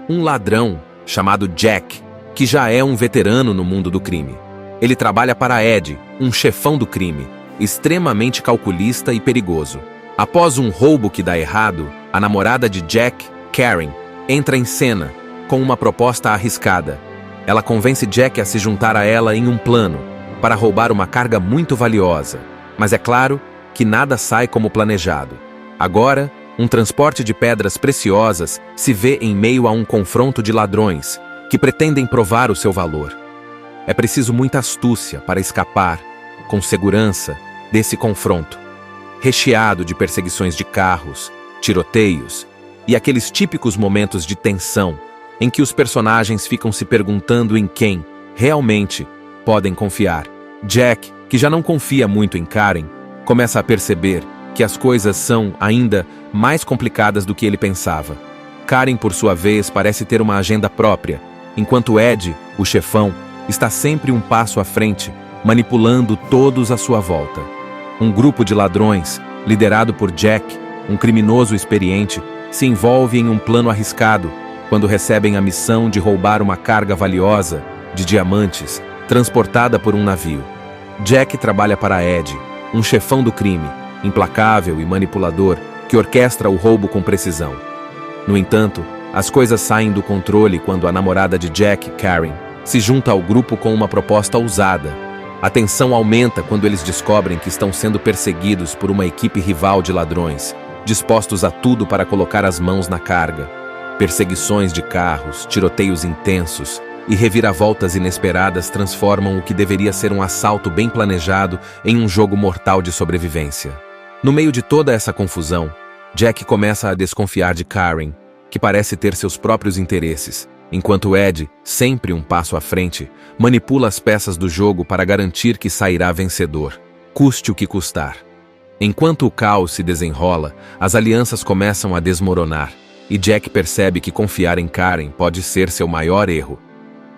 Um ladrão chamado Jack, que já é um veterano no mundo do crime. Ele trabalha para Ed, um chefão do crime, extremamente calculista e perigoso. Após um roubo que dá errado, a namorada de Jack, Karen, entra em cena, com uma proposta arriscada. Ela convence Jack a se juntar a ela em um plano, para roubar uma carga muito valiosa. Mas é claro que nada sai como planejado. Agora, um transporte de pedras preciosas se vê em meio a um confronto de ladrões, que pretendem provar o seu valor. É preciso muita astúcia para escapar, com segurança, desse confronto, recheado de perseguições de carros, tiroteios e aqueles típicos momentos de tensão em que os personagens ficam se perguntando em quem, realmente, podem confiar. Jack, que já não confia muito em Karen, começa a perceber que as coisas são ainda mais complicadas do que ele pensava. Karen, por sua vez, parece ter uma agenda própria, enquanto Ed, o chefão, está sempre um passo à frente, manipulando todos à sua volta. Um grupo de ladrões, liderado por Jack, um criminoso experiente, se envolve em um plano arriscado quando recebem a missão de roubar uma carga valiosa de diamantes transportada por um navio. Jack trabalha para Ed, um chefão do crime, implacável e manipulador, que orquestra o roubo com precisão. No entanto, as coisas saem do controle quando a namorada de Jack, Karen, se junta ao grupo com uma proposta ousada. A tensão aumenta quando eles descobrem que estão sendo perseguidos por uma equipe rival de ladrões, dispostos a tudo para colocar as mãos na carga. Perseguições de carros, tiroteios intensos e reviravoltas inesperadas transformam o que deveria ser um assalto bem planejado em um jogo mortal de sobrevivência. No meio de toda essa confusão, Jack começa a desconfiar de Karen, que parece ter seus próprios interesses, enquanto Ed, sempre um passo à frente, manipula as peças do jogo para garantir que sairá vencedor, custe o que custar. Enquanto o caos se desenrola, as alianças começam a desmoronar, e Jack percebe que confiar em Karen pode ser seu maior erro.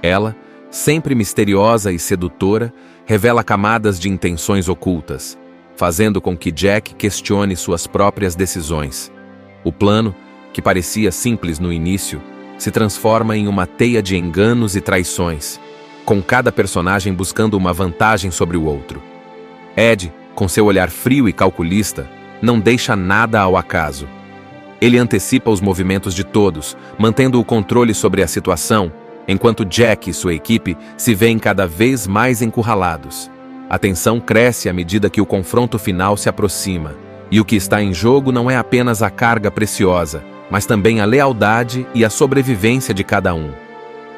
Ela, sempre misteriosa e sedutora, revela camadas de intenções ocultas, fazendo com que Jack questione suas próprias decisões. O plano, que parecia simples no início, se transforma em uma teia de enganos e traições, com cada personagem buscando uma vantagem sobre o outro. Ed, com seu olhar frio e calculista, não deixa nada ao acaso. Ele antecipa os movimentos de todos, mantendo o controle sobre a situação, enquanto Jack e sua equipe se veem cada vez mais encurralados. A tensão cresce à medida que o confronto final se aproxima, e o que está em jogo não é apenas a carga preciosa, mas também a lealdade e a sobrevivência de cada um.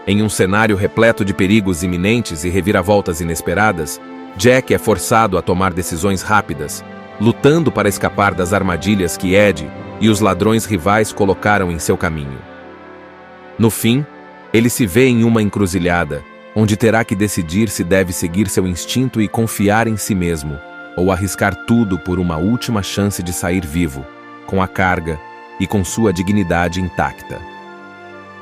Em um cenário repleto de perigos iminentes e reviravoltas inesperadas, Jack é forçado a tomar decisões rápidas, lutando para escapar das armadilhas que Ed e os ladrões rivais colocaram em seu caminho. No fim, ele se vê em uma encruzilhada, onde terá que decidir se deve seguir seu instinto e confiar em si mesmo, ou arriscar tudo por uma última chance de sair vivo, com a carga e com sua dignidade intacta.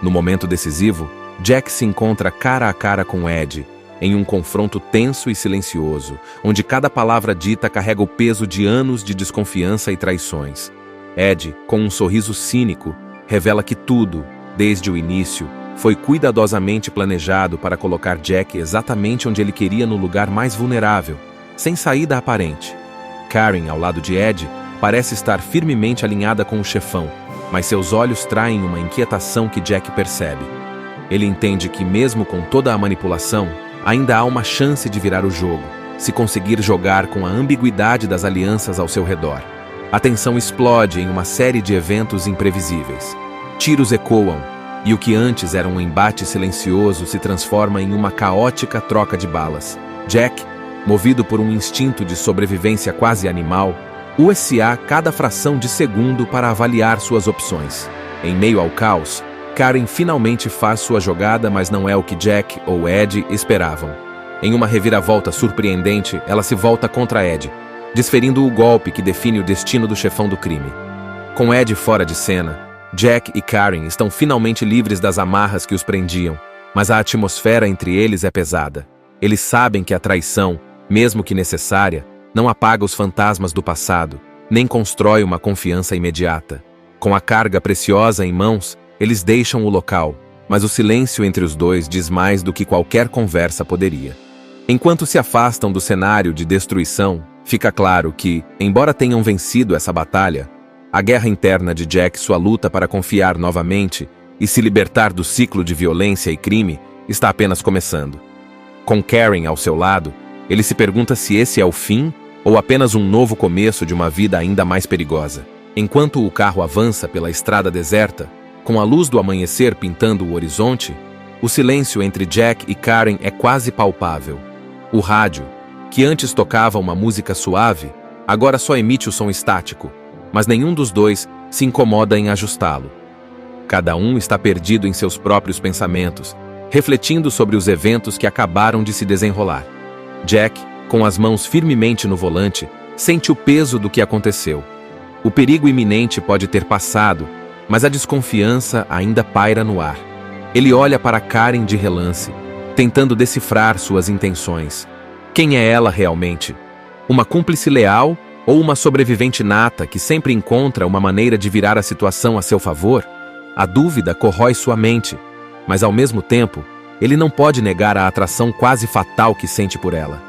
No momento decisivo, Jack se encontra cara a cara com Ed, em um confronto tenso e silencioso, onde cada palavra dita carrega o peso de anos de desconfiança e traições. Ed, com um sorriso cínico, revela que tudo, desde o início, foi cuidadosamente planejado para colocar Jack exatamente onde ele queria, no lugar mais vulnerável, sem saída aparente. Karen, ao lado de Ed, parece estar firmemente alinhada com o chefão, mas seus olhos traem uma inquietação que Jack percebe. Ele entende que, mesmo com toda a manipulação, ainda há uma chance de virar o jogo, se conseguir jogar com a ambiguidade das alianças ao seu redor. A tensão explode em uma série de eventos imprevisíveis. Tiros ecoam, e o que antes era um embate silencioso se transforma em uma caótica troca de balas. Jack, movido por um instinto de sobrevivência quase animal, usa cada fração de segundo para avaliar suas opções. Em meio ao caos, Karen finalmente faz sua jogada, mas não é o que Jack ou Ed esperavam. Em uma reviravolta surpreendente, ela se volta contra Ed, desferindo o golpe que define o destino do chefão do crime. Com Ed fora de cena, Jack e Karen estão finalmente livres das amarras que os prendiam, mas a atmosfera entre eles é pesada. Eles sabem que a traição, mesmo que necessária, não apaga os fantasmas do passado, nem constrói uma confiança imediata. Com a carga preciosa em mãos, eles deixam o local, mas o silêncio entre os dois diz mais do que qualquer conversa poderia. Enquanto se afastam do cenário de destruição, fica claro que, embora tenham vencido essa batalha, a guerra interna de Jack, sua luta para confiar novamente e se libertar do ciclo de violência e crime, está apenas começando. Com Karen ao seu lado, ele se pergunta se esse é o fim ou apenas um novo começo de uma vida ainda mais perigosa. Enquanto o carro avança pela estrada deserta, com a luz do amanhecer pintando o horizonte, o silêncio entre Jack e Karen é quase palpável. O rádio, que antes tocava uma música suave, agora só emite o som estático, mas nenhum dos dois se incomoda em ajustá-lo. Cada um está perdido em seus próprios pensamentos, refletindo sobre os eventos que acabaram de se desenrolar. Jack, com as mãos firmemente no volante, sente o peso do que aconteceu. O perigo iminente pode ter passado, mas a desconfiança ainda paira no ar. Ele olha para Karen de relance, tentando decifrar suas intenções. Quem é ela realmente? Uma cúmplice leal ou uma sobrevivente nata que sempre encontra uma maneira de virar a situação a seu favor? A dúvida corrói sua mente, mas ao mesmo tempo, ele não pode negar a atração quase fatal que sente por ela.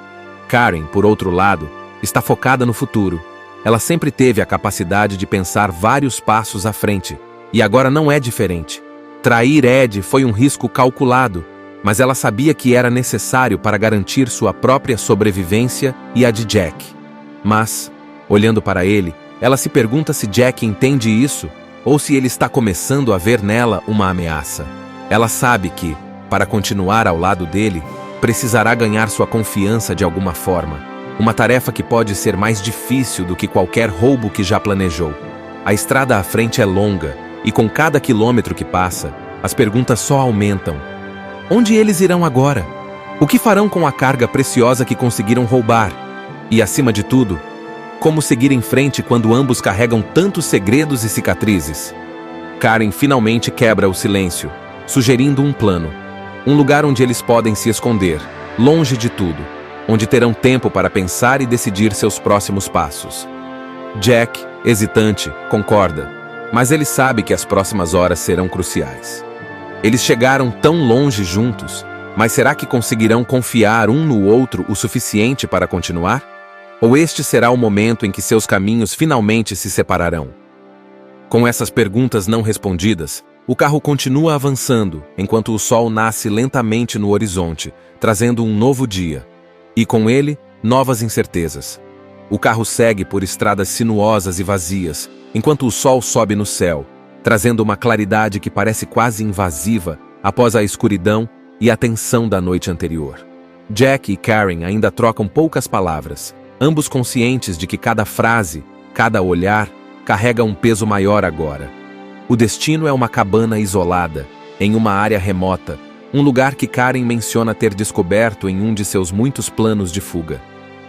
Karen, por outro lado, está focada no futuro. Ela sempre teve a capacidade de pensar vários passos à frente, e agora não é diferente. Trair Ed foi um risco calculado, mas ela sabia que era necessário para garantir sua própria sobrevivência e a de Jack. Mas, olhando para ele, ela se pergunta se Jack entende isso ou se ele está começando a ver nela uma ameaça. Ela sabe que, para continuar ao lado dele, precisará ganhar sua confiança de alguma forma. Uma tarefa que pode ser mais difícil do que qualquer roubo que já planejou. A estrada à frente é longa, e com cada quilômetro que passa, as perguntas só aumentam. Onde eles irão agora? O que farão com a carga preciosa que conseguiram roubar? E, acima de tudo, como seguir em frente quando ambos carregam tantos segredos e cicatrizes? Karen finalmente quebra o silêncio, sugerindo um plano. Um lugar onde eles podem se esconder, longe de tudo, onde terão tempo para pensar e decidir seus próximos passos. Jack, hesitante, concorda, mas ele sabe que as próximas horas serão cruciais. Eles chegaram tão longe juntos, mas será que conseguirão confiar um no outro o suficiente para continuar? Ou este será o momento em que seus caminhos finalmente se separarão? Com essas perguntas não respondidas, o carro continua avançando, enquanto o sol nasce lentamente no horizonte, trazendo um novo dia. E com ele, novas incertezas. O carro segue por estradas sinuosas e vazias, enquanto o sol sobe no céu, trazendo uma claridade que parece quase invasiva após a escuridão e a tensão da noite anterior. Jack e Karen ainda trocam poucas palavras, ambos conscientes de que cada frase, cada olhar, carrega um peso maior agora. O destino é uma cabana isolada, em uma área remota, um lugar que Karen menciona ter descoberto em um de seus muitos planos de fuga.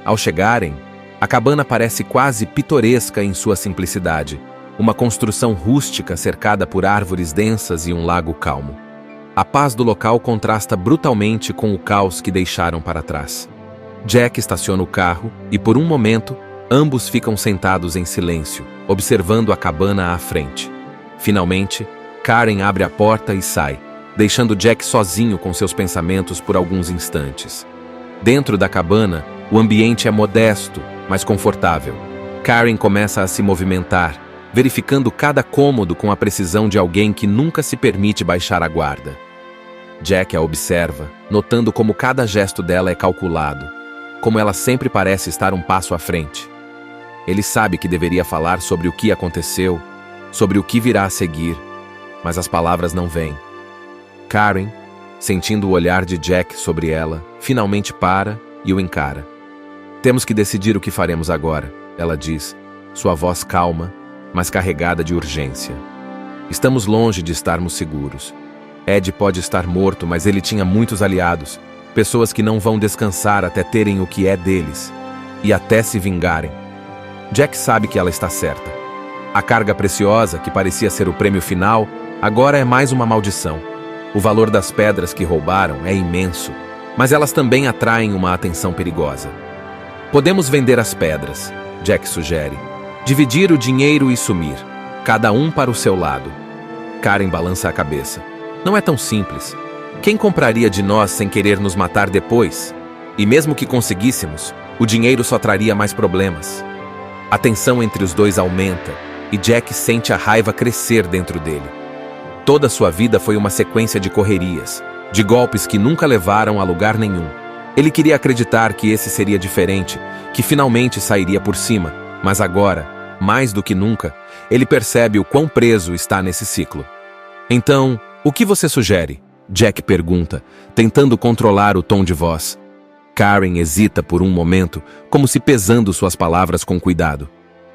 Ao chegarem, a cabana parece quase pitoresca em sua simplicidade, uma construção rústica cercada por árvores densas e um lago calmo. A paz do local contrasta brutalmente com o caos que deixaram para trás. Jack estaciona o carro e, por um momento, ambos ficam sentados em silêncio, observando a cabana à frente. Finalmente, Karen abre a porta e sai, deixando Jack sozinho com seus pensamentos por alguns instantes. Dentro da cabana, o ambiente é modesto, mas confortável. Karen começa a se movimentar, verificando cada cômodo com a precisão de alguém que nunca se permite baixar a guarda. Jack a observa, notando como cada gesto dela é calculado, como ela sempre parece estar um passo à frente. Ele sabe que deveria falar sobre o que aconteceu, sobre o que virá a seguir, mas as palavras não vêm. Karen, sentindo o olhar de Jack sobre ela, finalmente para e o encara. Temos que decidir o que faremos agora, ela diz, sua voz calma, mas carregada de urgência. Estamos longe de estarmos seguros. Ed pode estar morto, mas ele tinha muitos aliados, pessoas que não vão descansar até terem o que é deles, e até se vingarem. Jack sabe que ela está certa. A carga preciosa, que parecia ser o prêmio final, agora é mais uma maldição. O valor das pedras que roubaram é imenso, mas elas também atraem uma atenção perigosa. Podemos vender as pedras, Jack sugere. Dividir o dinheiro e sumir, cada um para o seu lado. Karen balança a cabeça. Não é tão simples. Quem compraria de nós sem querer nos matar depois? E mesmo que conseguíssemos, o dinheiro só traria mais problemas. A tensão entre os dois aumenta, e Jack sente a raiva crescer dentro dele. Toda sua vida foi uma sequência de correrias, de golpes que nunca levaram a lugar nenhum. Ele queria acreditar que esse seria diferente, que finalmente sairia por cima, mas agora, mais do que nunca, ele percebe o quão preso está nesse ciclo. Então, o que você sugere? Jack pergunta, tentando controlar o tom de voz. Karen hesita por um momento, como se pesando suas palavras com cuidado.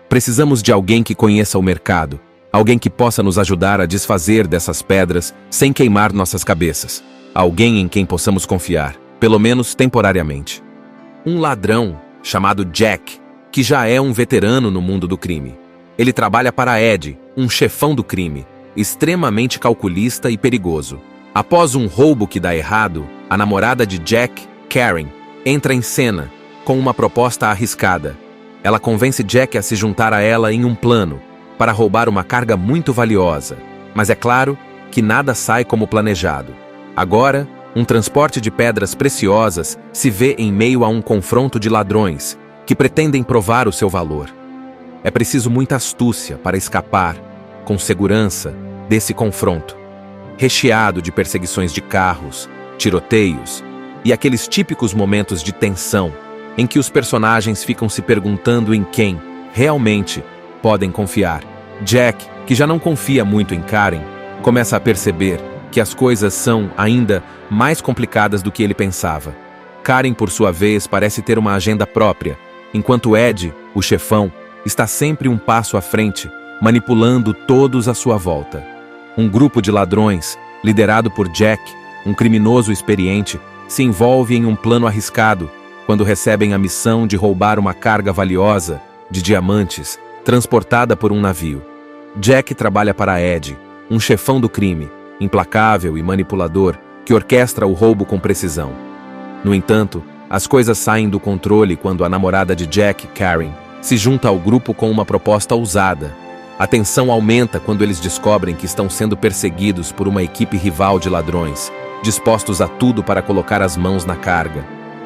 Precisamos de alguém que conheça o mercado, alguém que possa nos ajudar a desfazer dessas pedras sem queimar nossas cabeças. Alguém em quem possamos confiar, pelo menos temporariamente. Um ladrão chamado Jack, que já é um veterano no mundo do crime. Ele trabalha para Ed, um chefão do crime, extremamente calculista e perigoso. Após um roubo que dá errado, a namorada de Jack, Karen, entra em cena com uma proposta arriscada. Ela convence Jack a se juntar a ela em um plano para roubar uma carga muito valiosa. Mas é claro que nada sai como planejado. Agora, um transporte de pedras preciosas se vê em meio a um confronto de ladrões que pretendem provar o seu valor. É preciso muita astúcia para escapar, com segurança, desse confronto, recheado de perseguições de carros, tiroteios e aqueles típicos momentos de tensão em que os personagens ficam se perguntando em quem, realmente, podem confiar. Jack, que já não confia muito em Karen, começa a perceber que as coisas são ainda mais complicadas do que ele pensava. Karen, por sua vez, parece ter uma agenda própria, enquanto Ed, o chefão, está sempre um passo à frente, manipulando todos à sua volta. Um grupo de ladrões, liderado por Jack, um criminoso experiente, se envolve em um plano arriscado quando recebem a missão de roubar uma carga valiosa de diamantes transportada por um navio. Jack trabalha para Ed, um chefão do crime, implacável e manipulador, que orquestra o roubo com precisão. No entanto, as coisas saem do controle quando a namorada de Jack, Karen, se junta ao grupo com uma proposta ousada. A tensão aumenta quando eles descobrem que estão sendo perseguidos por uma equipe rival de ladrões, dispostos a tudo para colocar as mãos na carga.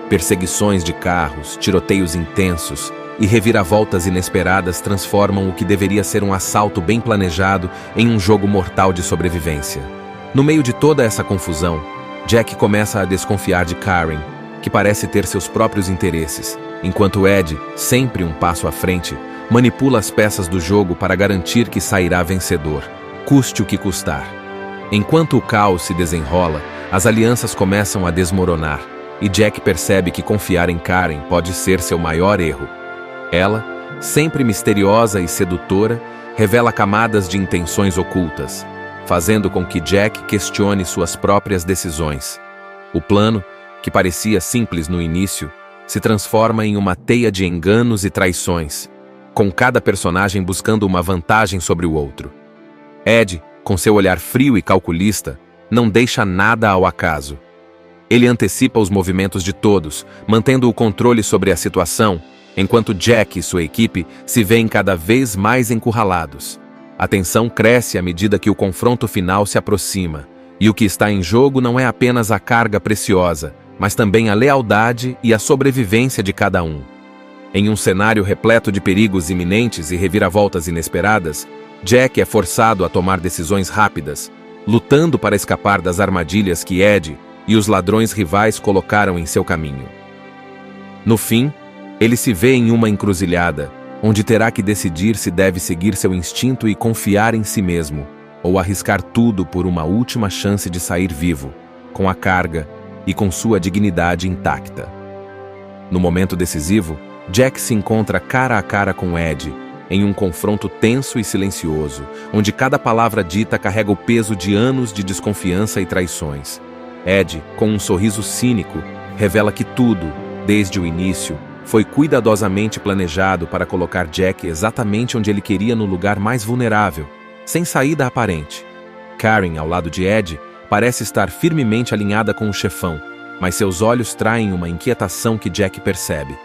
Perseguições de carros, tiroteios intensos e reviravoltas inesperadas transformam o que deveria ser um assalto bem planejado em um jogo mortal de sobrevivência. No meio de toda essa confusão, Jack começa a desconfiar de Karen, que parece ter seus próprios interesses, enquanto Ed, sempre um passo à frente, manipula as peças do jogo para garantir que sairá vencedor, custe o que custar. Enquanto o caos se desenrola, as alianças começam a desmoronar, e Jack percebe que confiar em Karen pode ser seu maior erro. Ela, sempre misteriosa e sedutora, revela camadas de intenções ocultas, fazendo com que Jack questione suas próprias decisões. O plano, que parecia simples no início, se transforma em uma teia de enganos e traições, com cada personagem buscando uma vantagem sobre o outro. Ed, com seu olhar frio e calculista, não deixa nada ao acaso. Ele antecipa os movimentos de todos, mantendo o controle sobre a situação, enquanto Jack e sua equipe se veem cada vez mais encurralados. A tensão cresce à medida que o confronto final se aproxima, e o que está em jogo não é apenas a carga preciosa, mas também a lealdade e a sobrevivência de cada um. Em um cenário repleto de perigos iminentes e reviravoltas inesperadas, Jack é forçado a tomar decisões rápidas, lutando para escapar das armadilhas que Ed e os ladrões rivais colocaram em seu caminho. No fim, ele se vê em uma encruzilhada, onde terá que decidir se deve seguir seu instinto e confiar em si mesmo, ou arriscar tudo por uma última chance de sair vivo, com a carga e com sua dignidade intacta. No momento decisivo, Jack se encontra cara a cara com Ed, em um confronto tenso e silencioso, onde cada palavra dita carrega o peso de anos de desconfiança e traições. Ed, com um sorriso cínico, revela que tudo, desde o início, foi cuidadosamente planejado para colocar Jack exatamente onde ele queria no lugar mais vulnerável, sem saída aparente. Karen, ao lado de Ed, parece estar firmemente alinhada com o chefão, mas seus olhos traem uma inquietação que Jack percebe.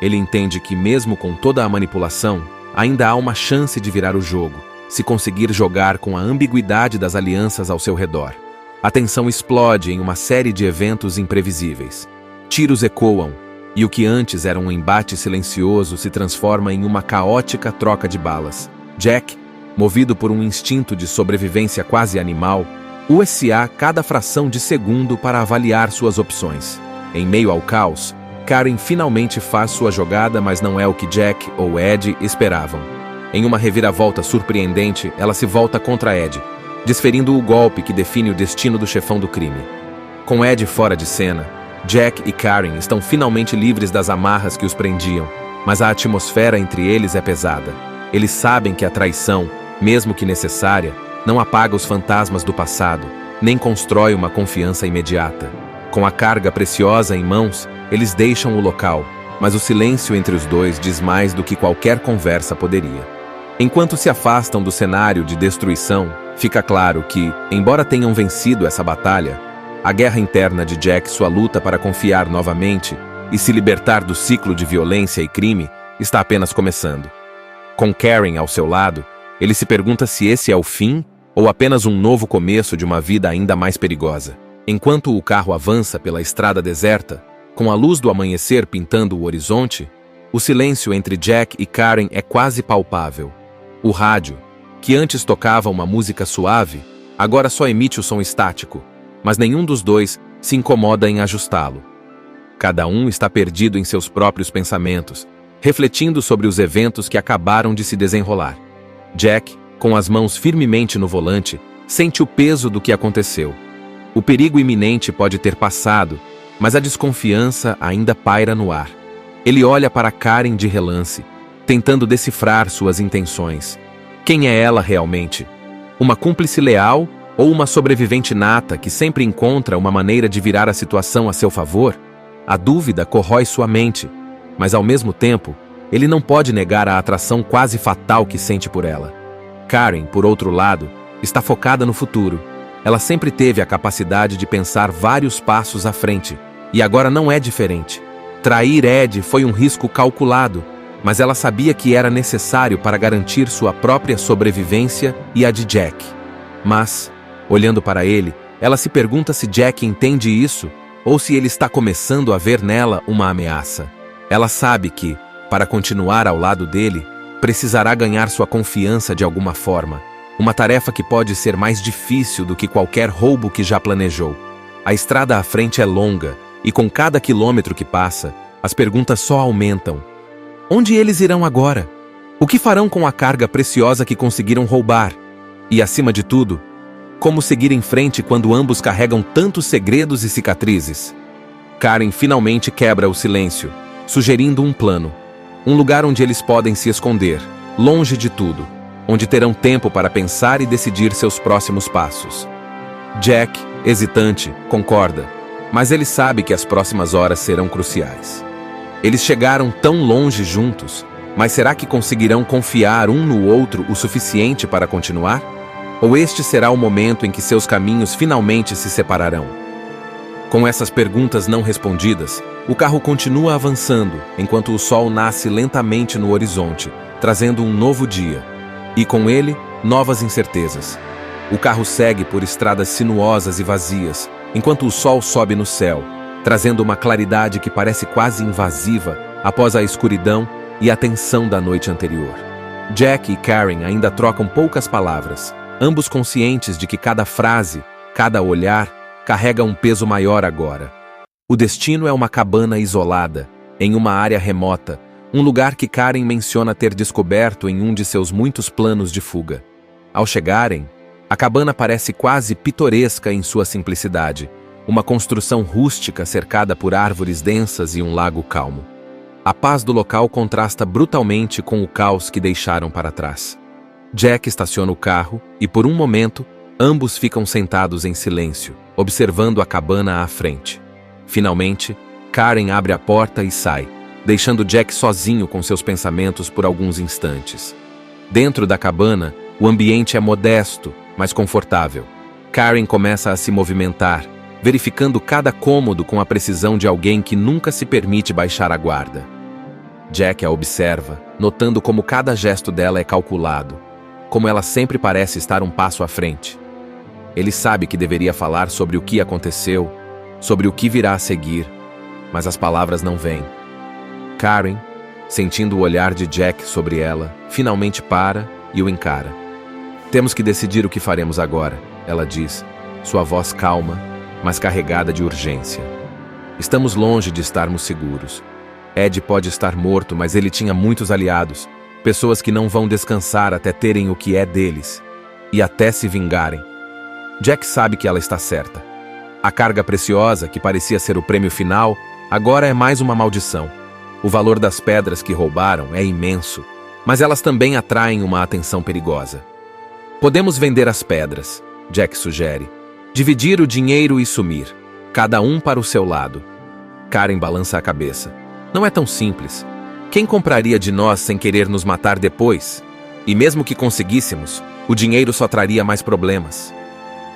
Ele entende que, mesmo com toda a manipulação, ainda há uma chance de virar o jogo, se conseguir jogar com a ambiguidade das alianças ao seu redor. A tensão explode em uma série de eventos imprevisíveis. Tiros ecoam, e o que antes era um embate silencioso se transforma em uma caótica troca de balas. Jack, movido por um instinto de sobrevivência quase animal, usa cada fração de segundo para avaliar suas opções. Em meio ao caos, Karen finalmente faz sua jogada, mas não é o que Jack ou Ed esperavam. Em uma reviravolta surpreendente, ela se volta contra Ed, desferindo o golpe que define o destino do chefão do crime. Com Ed fora de cena, Jack e Karen estão finalmente livres das amarras que os prendiam, mas a atmosfera entre eles é pesada. Eles sabem que a traição, mesmo que necessária, não apaga os fantasmas do passado, nem constrói uma confiança imediata. Com a carga preciosa em mãos, eles deixam o local, mas o silêncio entre os dois diz mais do que qualquer conversa poderia. Enquanto se afastam do cenário de destruição, fica claro que, embora tenham vencido essa batalha, a guerra interna de Jack, sua luta para confiar novamente, e se libertar do ciclo de violência e crime está apenas começando. Com Karen ao seu lado, ele se pergunta se esse é o fim ou apenas um novo começo de uma vida ainda mais perigosa. Enquanto o carro avança pela estrada deserta, com a luz do amanhecer pintando o horizonte, o silêncio entre Jack e Karen é quase palpável. O rádio, que antes tocava uma música suave, agora só emite o som estático, mas nenhum dos dois se incomoda em ajustá-lo. Cada um está perdido em seus próprios pensamentos, refletindo sobre os eventos que acabaram de se desenrolar. Jack, com as mãos firmemente no volante, sente o peso do que aconteceu. O perigo iminente pode ter passado, mas a desconfiança ainda paira no ar. Ele olha para Karen de relance, tentando decifrar suas intenções. Quem é ela realmente? Uma cúmplice leal ou uma sobrevivente nata que sempre encontra uma maneira de virar a situação a seu favor? A dúvida corrói sua mente, mas ao mesmo tempo, ele não pode negar a atração quase fatal que sente por ela. Karen, por outro lado, está focada no futuro. Ela sempre teve a capacidade de pensar vários passos à frente, e agora não é diferente. Trair Ed foi um risco calculado, mas ela sabia que era necessário para garantir sua própria sobrevivência e a de Jack. Mas, olhando para ele, ela se pergunta se Jack entende isso ou se ele está começando a ver nela uma ameaça. Ela sabe que, para continuar ao lado dele, precisará ganhar sua confiança de alguma forma, uma tarefa que pode ser mais difícil do que qualquer roubo que já planejou. A estrada à frente é longa, e com cada quilômetro que passa, as perguntas só aumentam. Onde eles irão agora? O que farão com a carga preciosa que conseguiram roubar? E, acima de tudo, como seguir em frente quando ambos carregam tantos segredos e cicatrizes? Karen finalmente quebra o silêncio, sugerindo um plano. Um lugar onde eles podem se esconder, longe de tudo, onde terão tempo para pensar e decidir seus próximos passos. Jack, hesitante, concorda, mas ele sabe que as próximas horas serão cruciais. Eles chegaram tão longe juntos, mas será que conseguirão confiar um no outro o suficiente para continuar? Ou este será o momento em que seus caminhos finalmente se separarão? Com essas perguntas não respondidas, o carro continua avançando, enquanto o sol nasce lentamente no horizonte, trazendo um novo dia. E com ele, novas incertezas. O carro segue por estradas sinuosas e vazias, enquanto o sol sobe no céu, trazendo uma claridade que parece quase invasiva após a escuridão e a tensão da noite anterior. Jack e Karen ainda trocam poucas palavras, ambos conscientes de que cada frase, cada olhar, carrega um peso maior agora. O destino é uma cabana isolada, em uma área remota, um lugar que Karen menciona ter descoberto em um de seus muitos planos de fuga. Ao chegarem, a cabana parece quase pitoresca em sua simplicidade, uma construção rústica cercada por árvores densas e um lago calmo. A paz do local contrasta brutalmente com o caos que deixaram para trás. Jack estaciona o carro e, por um momento, ambos ficam sentados em silêncio, observando a cabana à frente. Finalmente, Karen abre a porta e sai, deixando Jack sozinho com seus pensamentos por alguns instantes. Dentro da cabana, o ambiente é modesto, mas confortável. Karen começa a se movimentar, verificando cada cômodo com a precisão de alguém que nunca se permite baixar a guarda. Jack a observa, notando como cada gesto dela é calculado, como ela sempre parece estar um passo à frente. Ele sabe que deveria falar sobre o que aconteceu, sobre o que virá a seguir, mas as palavras não vêm. Karen, sentindo o olhar de Jack sobre ela, finalmente para e o encara. Temos que decidir o que faremos agora, ela diz, sua voz calma, mas carregada de urgência. Estamos longe de estarmos seguros. Ed pode estar morto, mas ele tinha muitos aliados, pessoas que não vão descansar até terem o que é deles, e até se vingarem. Jack sabe que ela está certa. A carga preciosa, que parecia ser o prêmio final, agora é mais uma maldição. O valor das pedras que roubaram é imenso, mas elas também atraem uma atenção perigosa. Podemos vender as pedras, Jack sugere. Dividir o dinheiro e sumir, cada um para o seu lado. Karen balança a cabeça. Não é tão simples. Quem compraria de nós sem querer nos matar depois? E mesmo que conseguíssemos, o dinheiro só traria mais problemas.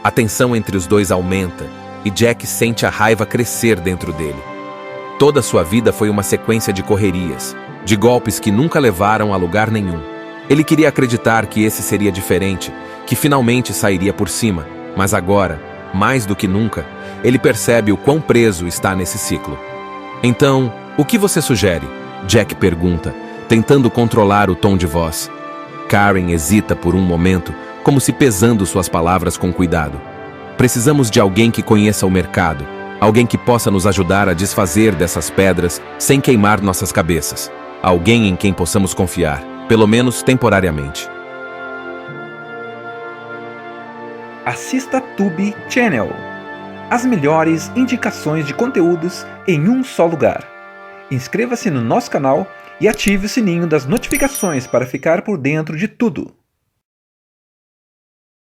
A tensão entre os dois aumenta, e Jack sente a raiva crescer dentro dele. Toda sua vida foi uma sequência de correrias, de golpes que nunca levaram a lugar nenhum. Ele queria acreditar que esse seria diferente, que finalmente sairia por cima, mas agora, mais do que nunca, ele percebe o quão preso está nesse ciclo. Então, o que você sugere? Jack pergunta, tentando controlar o tom de voz. Karen hesita por um momento, como se pesando suas palavras com cuidado. Precisamos de alguém que conheça o mercado, alguém que possa nos ajudar a desfazer dessas pedras sem queimar nossas cabeças. Alguém em quem possamos confiar, pelo menos temporariamente. Assista Tube Channel. As melhores indicações de conteúdos em um só lugar. Inscreva-se no nosso canal e ative o sininho das notificações para ficar por dentro de tudo.